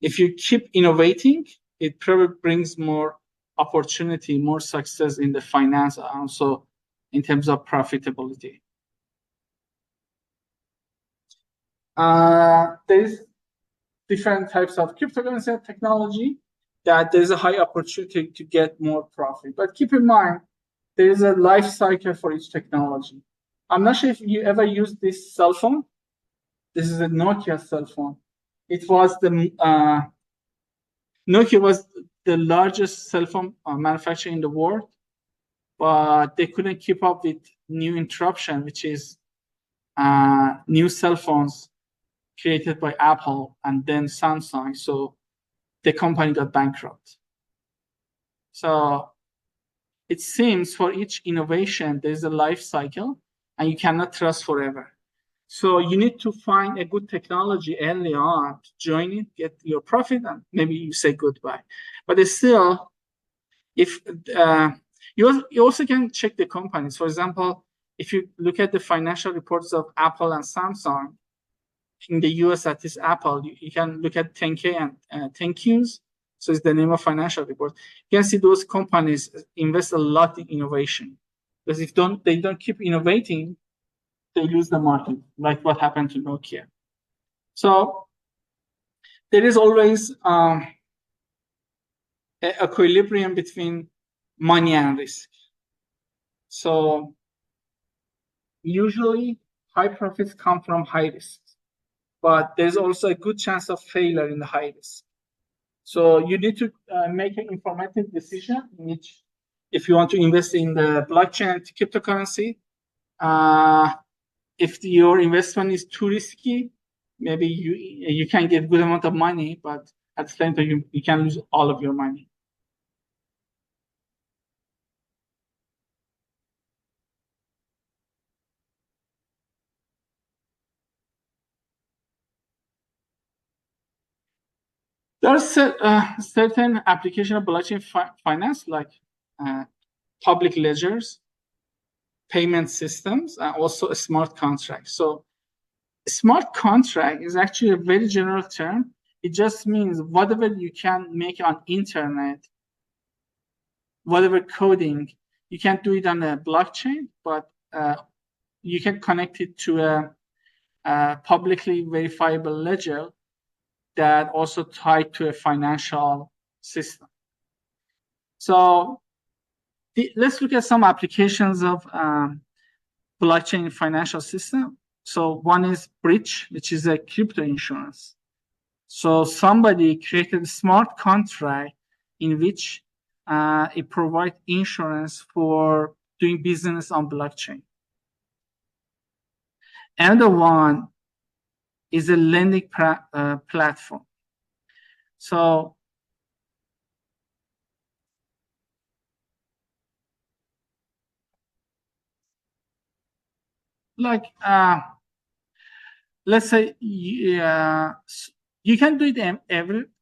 If you keep innovating, it probably brings more opportunity, more success in the finance, also in terms of profitability. There's different types of cryptocurrency technology that there's a high opportunity to get more profit. But keep in mind, there is a life cycle for each technology. I'm not sure if you ever used this cell phone. This is a Nokia cell phone. It was Nokia was the largest cell phone manufacturer in the world, but they couldn't keep up with new interruption, which is new cell phones created by Apple and then Samsung. So the company got bankrupt. So it seems for each innovation, there's a life cycle and you cannot trust forever. So you need to find a good technology early on to join it, get your profit, and maybe you say goodbye. But it's still, if you also can check the companies. For example, if you look at the financial reports of Apple and Samsung, in the US, at least Apple, you can look at 10K and 10Qs. So it's the name of financial report. You can see those companies invest a lot in innovation. Because if they don't keep innovating, they lose the market, like what happened to Nokia. So there is always an equilibrium between money and risk. So usually high profits come from high risk, but there's also a good chance of failure in the high risk. So you need to make an informative decision in which, if you want to invest in the blockchain cryptocurrency, if your investment is too risky, maybe you can get good amount of money, but at the same time you can lose all of your money. There are certain application of blockchain finance, like public ledgers, payment systems, and also smart contracts. So smart contract is actually a very general term. It just means whatever you can make on internet, whatever coding, you can't do it on a blockchain, but you can connect it to a publicly verifiable ledger that also tied to a financial system. So let's look at some applications of blockchain financial system. So one is Bridge, which is a crypto insurance. So somebody created a smart contract in which it provides insurance for doing business on blockchain. Another one is a lending platform. So like let's say you can do it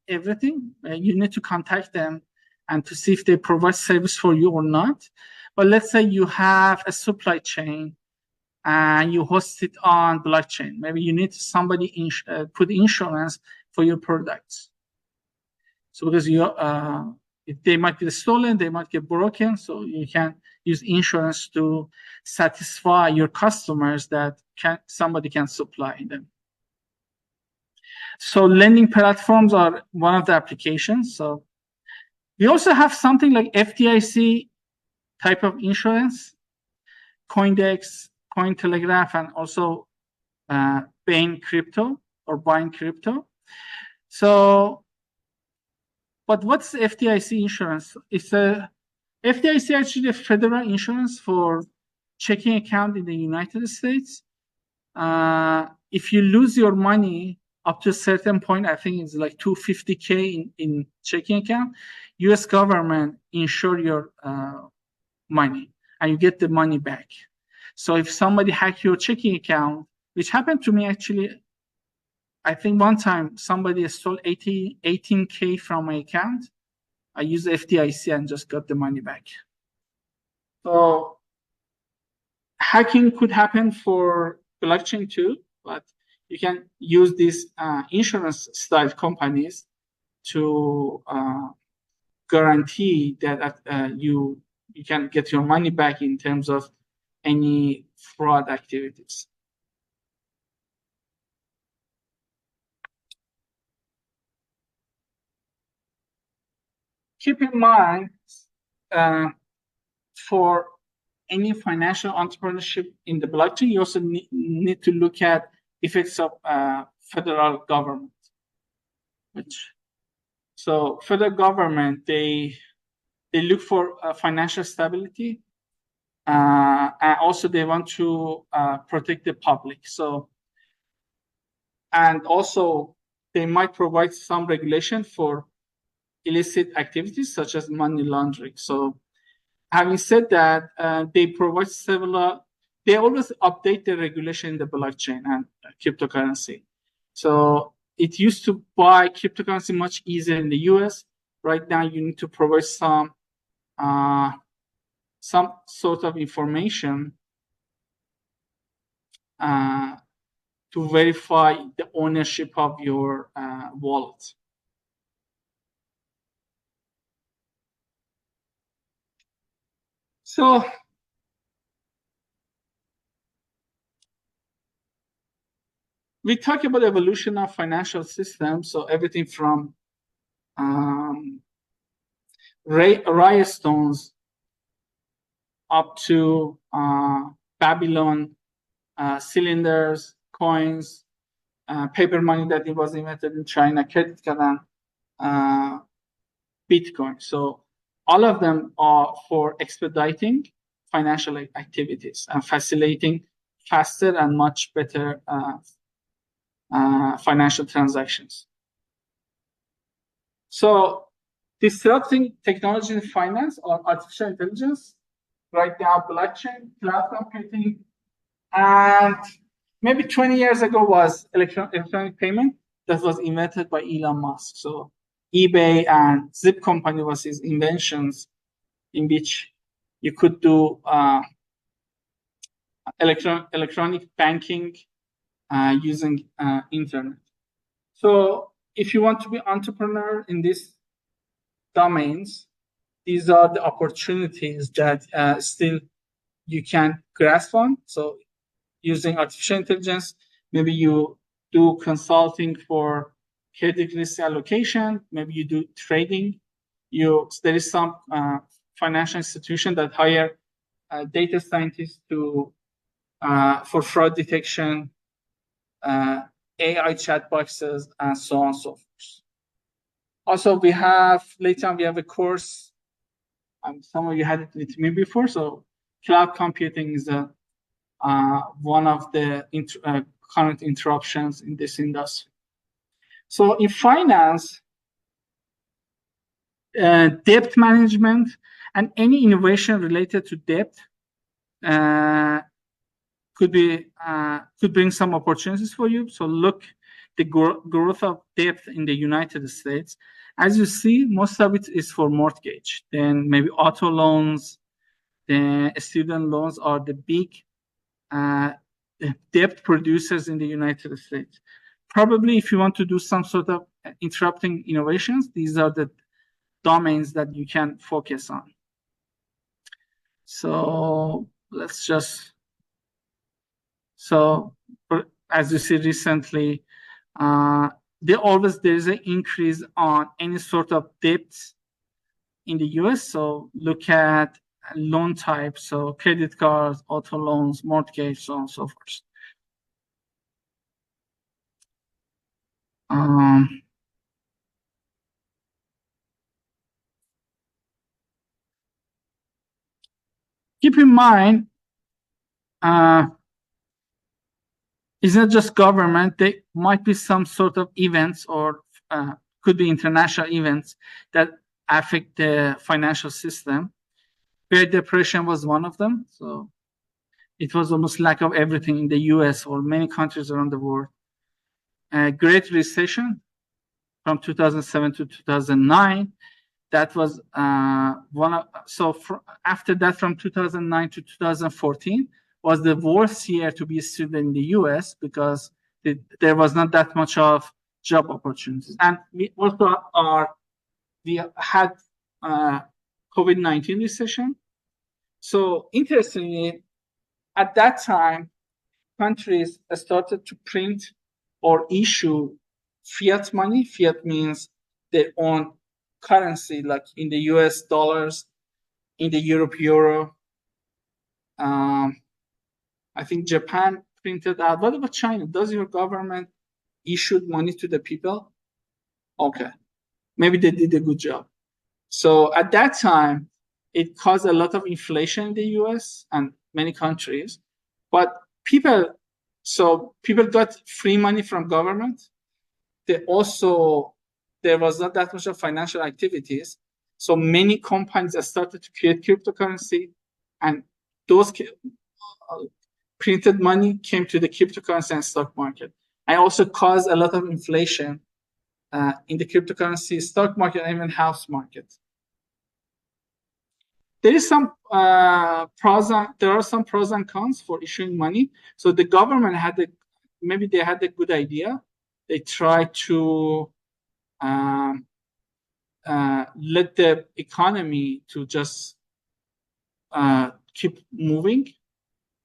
everything. You need to contact them and to see if they provide service for you or not. But let's say you have a supply chain and you host it on blockchain. Maybe you need somebody put insurance for your products. So because they might get stolen, they might get broken, so you can use insurance to satisfy your customers that somebody can supply them. So lending platforms are one of the applications. So we also have something like FDIC type of insurance, Coindex, Cointelegraph, and also Bain Crypto or Bain Crypto. So, but what's FDIC insurance? It's a FDIC actually a federal insurance for checking account in the United States. If you lose your money up to a certain point, I think it's like $250K in checking account, U.S. government insure your money and you get the money back. So if somebody hacked your checking account, which happened to me actually, I think one time somebody stole 18K from my account. I used FDIC and just got the money back. So hacking could happen for blockchain too, but you can use these insurance style companies to guarantee that you can get your money back in terms of any fraud activities. Keep in mind, for any financial entrepreneurship in the blockchain, you also need to look at effects of federal government. So federal government, they look for financial stability, and also they want to protect the public. So, and also they might provide some regulation for illicit activities such as money laundering. So having said that, they provide several, they always update the regulation in the blockchain and cryptocurrency. So it used to buy cryptocurrency much easier in the US. Right now, you need to provide some sort of information to verify the ownership of your wallet. So we talk about evolution of financial systems. So everything from Rhinestones up to Babylon, cylinders, coins, paper money that it was invented in China, credit card, and Bitcoin. So all of them are for expediting financial activities and facilitating faster and much better financial transactions. So disrupting technology in finance or artificial intelligence, right now blockchain, cloud computing, and maybe 20 years ago was electronic payment that was invented by Elon Musk. So eBay and Zip company was his inventions in which you could do electronic banking using internet. So if you want to be entrepreneur in these domains, these are the opportunities that still you can grasp on. So using artificial intelligence, maybe you do consulting for credit risk allocation, maybe you do trading. There is some financial institution that hire data scientists to for fraud detection, AI chat boxes, and so on and so forth. Also, later on we have a course. Some of you had it with me before. So cloud computing is one of the current interruptions in this industry. So in finance, debt management and any innovation related to debt could bring some opportunities for you. So look, the growth of debt in the United States. As you see, most of it is for mortgage. Then maybe auto loans, then student loans are the big debt producers in the United States. Probably if you want to do some sort of interrupting innovations, these are the domains that you can focus on. So let's just, as you see recently, there is an increase on any sort of debt in the US. So look at loan types, so credit cards, auto loans, mortgage, so on and so forth. Keep in mind, it's not just government. There might be some sort of events or could be international events that affect the financial system. Great Depression was one of them. So it was almost lack of everything in the US or many countries around the world. Great Recession from 2007 to 2009. That was after that, from 2009 to 2014 was the worst year to be a student in the US because there was not that much of job opportunities. And we also had COVID-19 recession. So interestingly, at that time, countries started to print or issue fiat money. Fiat means their own currency, like in the US dollars, in the Europe euro. I think Japan printed out. What about China? Does your government issue money to the people? Okay, maybe they did a good job. So at that time, it caused a lot of inflation in the US and many countries, but people got free money from government. There was not that much of financial activities. So many companies started to create cryptocurrency, and those printed money came to the cryptocurrency and stock market. And also caused a lot of inflation in the cryptocurrency, stock market, and even house market. There is some there are some pros and cons for issuing money. So the government maybe they had a good idea. They tried to let the economy to just keep moving,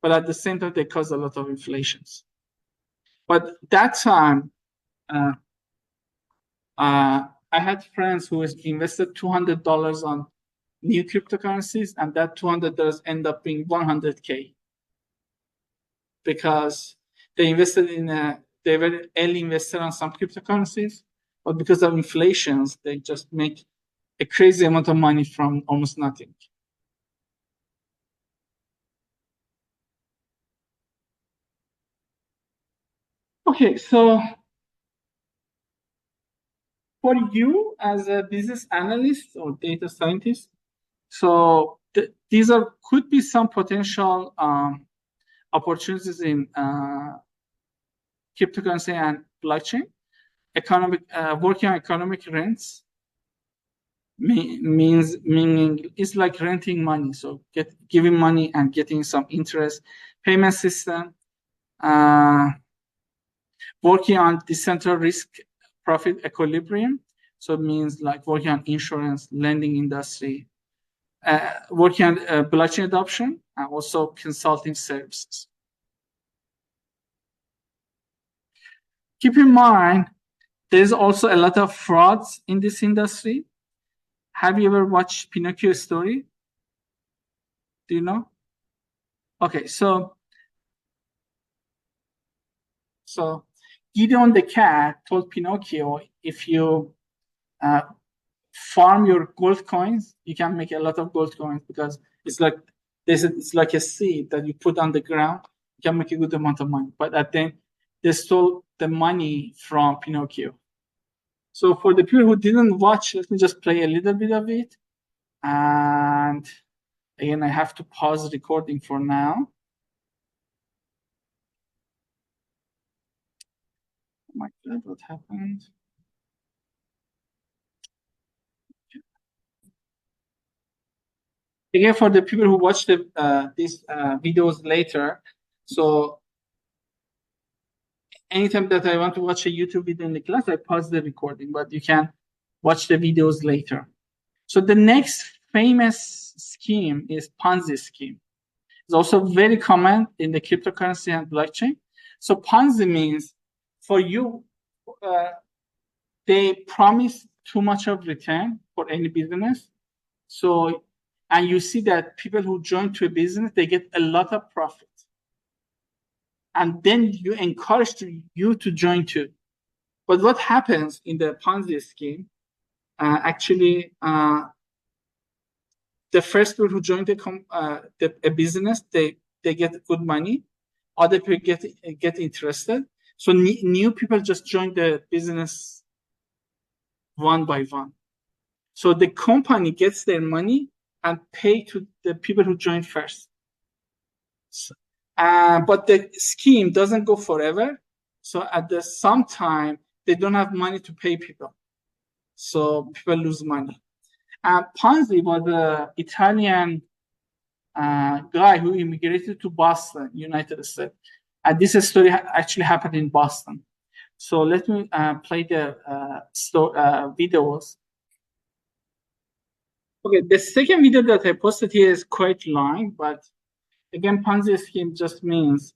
but at the same time they caused a lot of inflations. But that time, I had friends who invested $200 on new cryptocurrencies, and that $200 end up being $100K because they were early invested on some cryptocurrencies, but because of inflations, they just make a crazy amount of money from almost nothing. Okay, so for you as a business analyst or data scientist, so these could be some potential opportunities in cryptocurrency and blockchain. Working on economic rents meaning it's like renting money, so giving money and getting some interest. Payment system, working on decentral risk profit equilibrium, so it means like working on insurance, lending industry, working on blockchain adoption, and also consulting services. Keep in mind, there's also a lot of frauds in this industry. Have you ever watched Pinocchio story? Do you know? Okay, so Gideon the cat told Pinocchio, if you farm your gold coins, you can make a lot of gold coins, because it's like a seed that you put on the ground. You can make a good amount of money. But at then they stole the money from Pinocchio. So for the people who didn't watch, let me just play a little bit of it. And again, I have to pause recording for now. Oh my God, what happened? Again, for the people who watch these videos later, so anytime that I want to watch a YouTube video in the class, I pause the recording, but you can watch the videos later. So the next famous scheme is Ponzi scheme. It's also very common in the cryptocurrency and blockchain. So Ponzi means for you, they promise too much of return for any business. So, and you see that people who join to a business, they get a lot of profit. And then you encourage you to join too. But what happens in the Ponzi scheme, actually, the first people who join a business, they get good money. Other people get interested. So new people just join the business one by one. So the company gets their money and pay to the people who joined first. But the scheme doesn't go forever. So at some time, they don't have money to pay people. So people lose money. Ponzi was an Italian guy who immigrated to Boston, United States. And this story actually happened in Boston. So let me play the videos. Okay, the second video that I posted here is quite long, but again, Ponzi scheme just means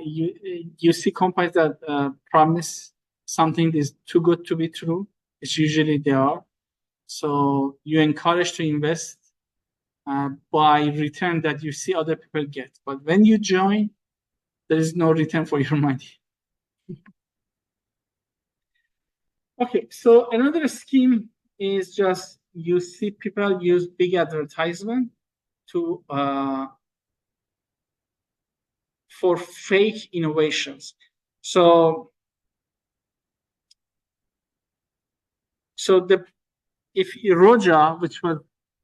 you see companies that promise something is too good to be true. It's usually they are. So you encourage to invest by return that you see other people get. But when you join, there is no return for your money. Okay, so another scheme is just you see people use big advertisement to for fake innovations. So if Roja, which was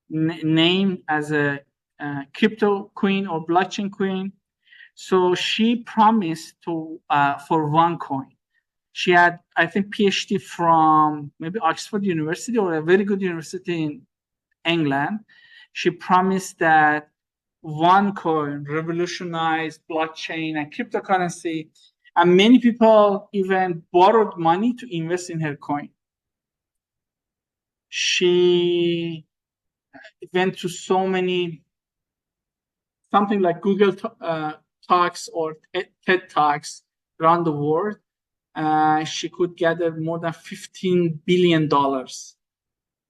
named as a crypto queen or blockchain queen, so she promised to for OneCoin. She had, I think, PhD from maybe Oxford University or a very good university in England. She promised that OneCoin revolutionized blockchain and cryptocurrency, and many people even borrowed money to invest in her coin. She went to so many, something like Google Talks or TED Talks around the world. She could gather more than $15 billion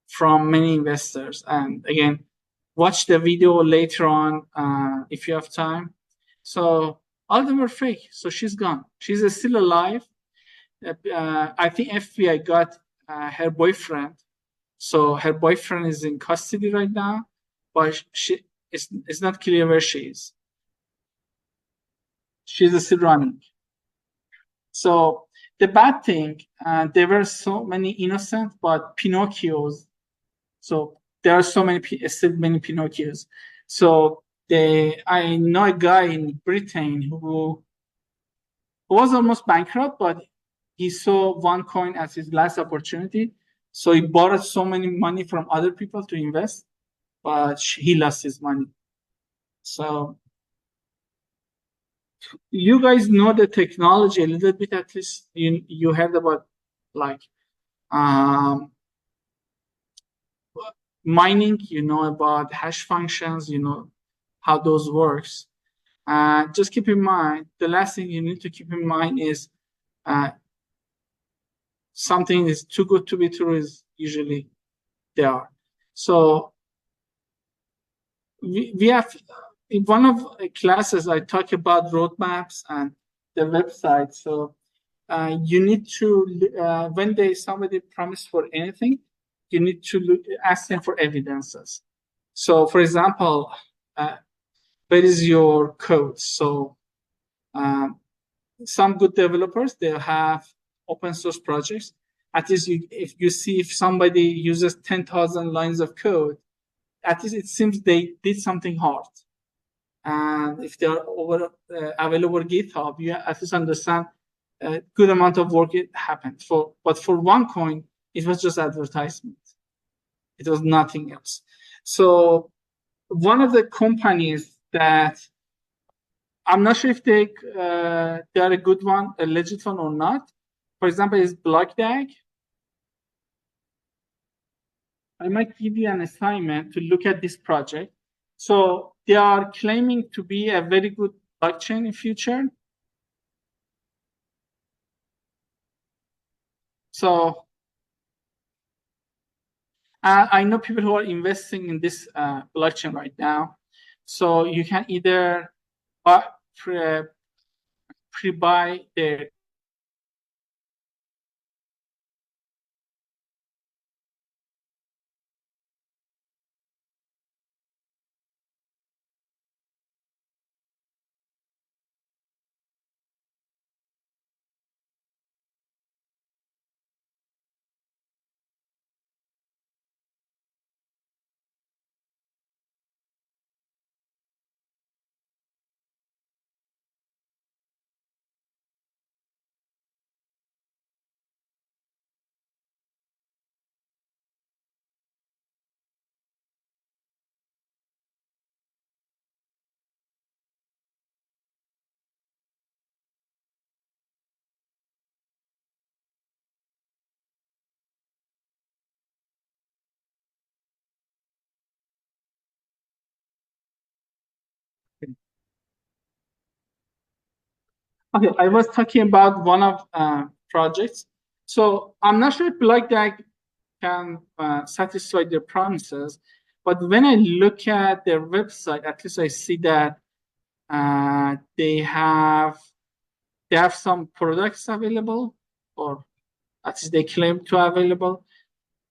from many investors. And again, watch the video later on if you have time. So all of them were fake. So she's gone. She's still alive. I think FBI got her boyfriend. So her boyfriend is in custody right now, but it's not clear where she is. She's still running. So the bad thing, there were so many innocent but Pinocchios. So there are still many Pinocchios. So I know a guy in Britain who was almost bankrupt, but he saw OneCoin as his last opportunity. So he borrowed so many money from other people to invest, but he lost his money. So you guys know the technology a little bit, at least you heard about like um, mining, you know about hash functions, you know how those works. Just keep in mind, the last thing you need to keep in mind is uh, something is too good to be true is usually they are. So we have in one of the classes I talk about roadmaps and the website. So you need to when somebody promise for anything, you need to ask them for evidences. So for example, where is your code? So um, some good developers they have open source projects. At least if you see if somebody uses 10,000 lines of code, at least it seems they did something hard. And if they are available on GitHub, you at least understand a good amount of work it happened. But for OneCoin, it was just advertisement. It was nothing else. So one of the companies that I'm not sure if they are a good one, a legit one or not. For example, is BlockDAG. I might give you an assignment to look at this project. So they are claiming to be a very good blockchain in future. So I know people who are investing in this blockchain right now. So you can either pre-buy their Okay, I was talking about one of projects. So I'm not sure if BlockDAG can satisfy their promises, but when I look at their website, at least I see that they have some products available, or at least they claim to available.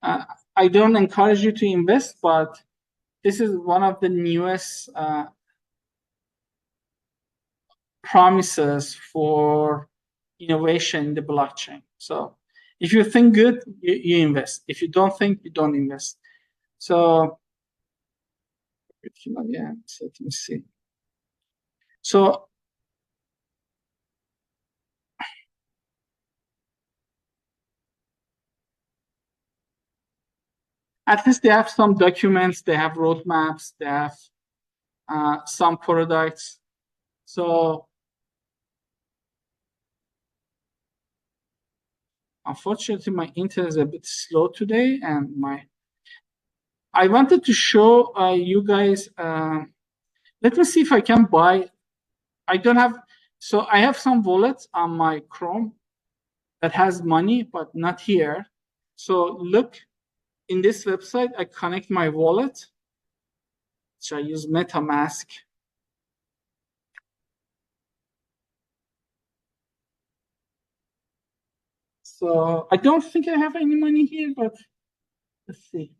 Uh, I don't encourage you to invest, but this is one of the newest promises for innovation in the blockchain. So if you think good, you invest. If you don't think, you don't invest. So yeah, so let me see. So at least they have some documents, they have roadmaps, they have some products. So unfortunately, my internet is a bit slow today, and I wanted to show you guys. Let me see if I can buy. I don't have. So I have some wallets on my Chrome that has money, but not here. So look in this website. I connect my wallet. So I use MetaMask. So I don't think I have any money here, but let's see.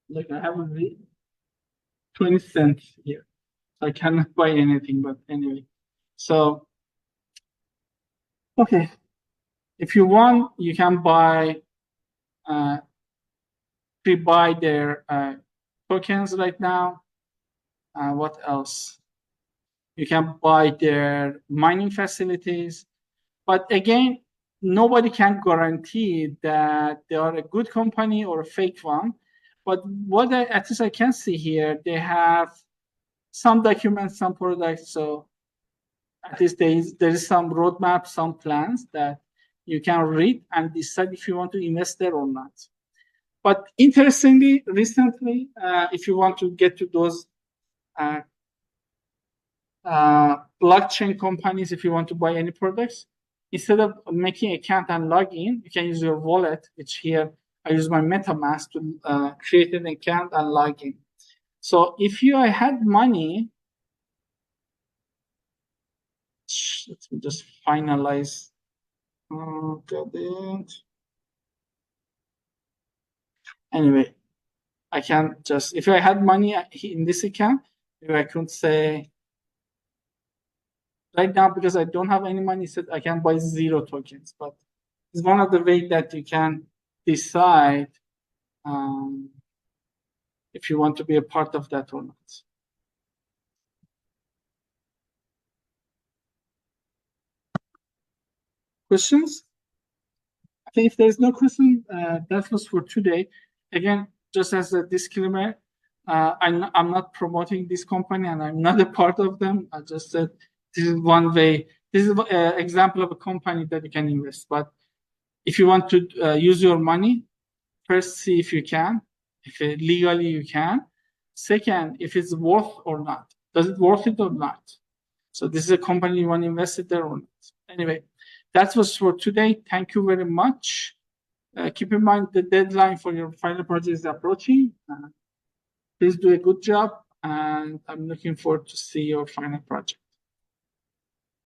Like I have 20 cents here. So I cannot buy anything, but anyway. So, okay. If you want, you can buy, pre-buy their tokens right now. What else? You can buy their mining facilities. But again, nobody can guarantee that they are a good company or a fake one. But what at least I can see here, they have some documents, some products. So at least there is some roadmap, some plans that you can read and decide if you want to invest there or not. But interestingly, recently, if you want to get to those blockchain companies, if you want to buy any products, instead of making an account and log in, you can use your wallet, which here I use my MetaMask to create an account and log in. So if I had money, let me just finalize. Got it. Anyway, I can just, if I had money in this account, if I could say, right now, because I don't have any money, so I can buy 0 tokens. But it's one of the ways that you can decide if you want to be a part of that or not. Questions? I think if there's no question, that was for today. Again, just as a disclaimer, I'm not promoting this company and I'm not a part of them. I just said this is one way. This is an example of a company that you can invest. But if you want to use your money, first see if you can, if legally you can. Second, if it's worth or not. Does it worth it or not? So this is a company you want to invest in there or not. Anyway, that was for today. Thank you very much. Keep in mind the deadline for your final project is approaching. Please do a good job, and I'm looking forward to see your final project.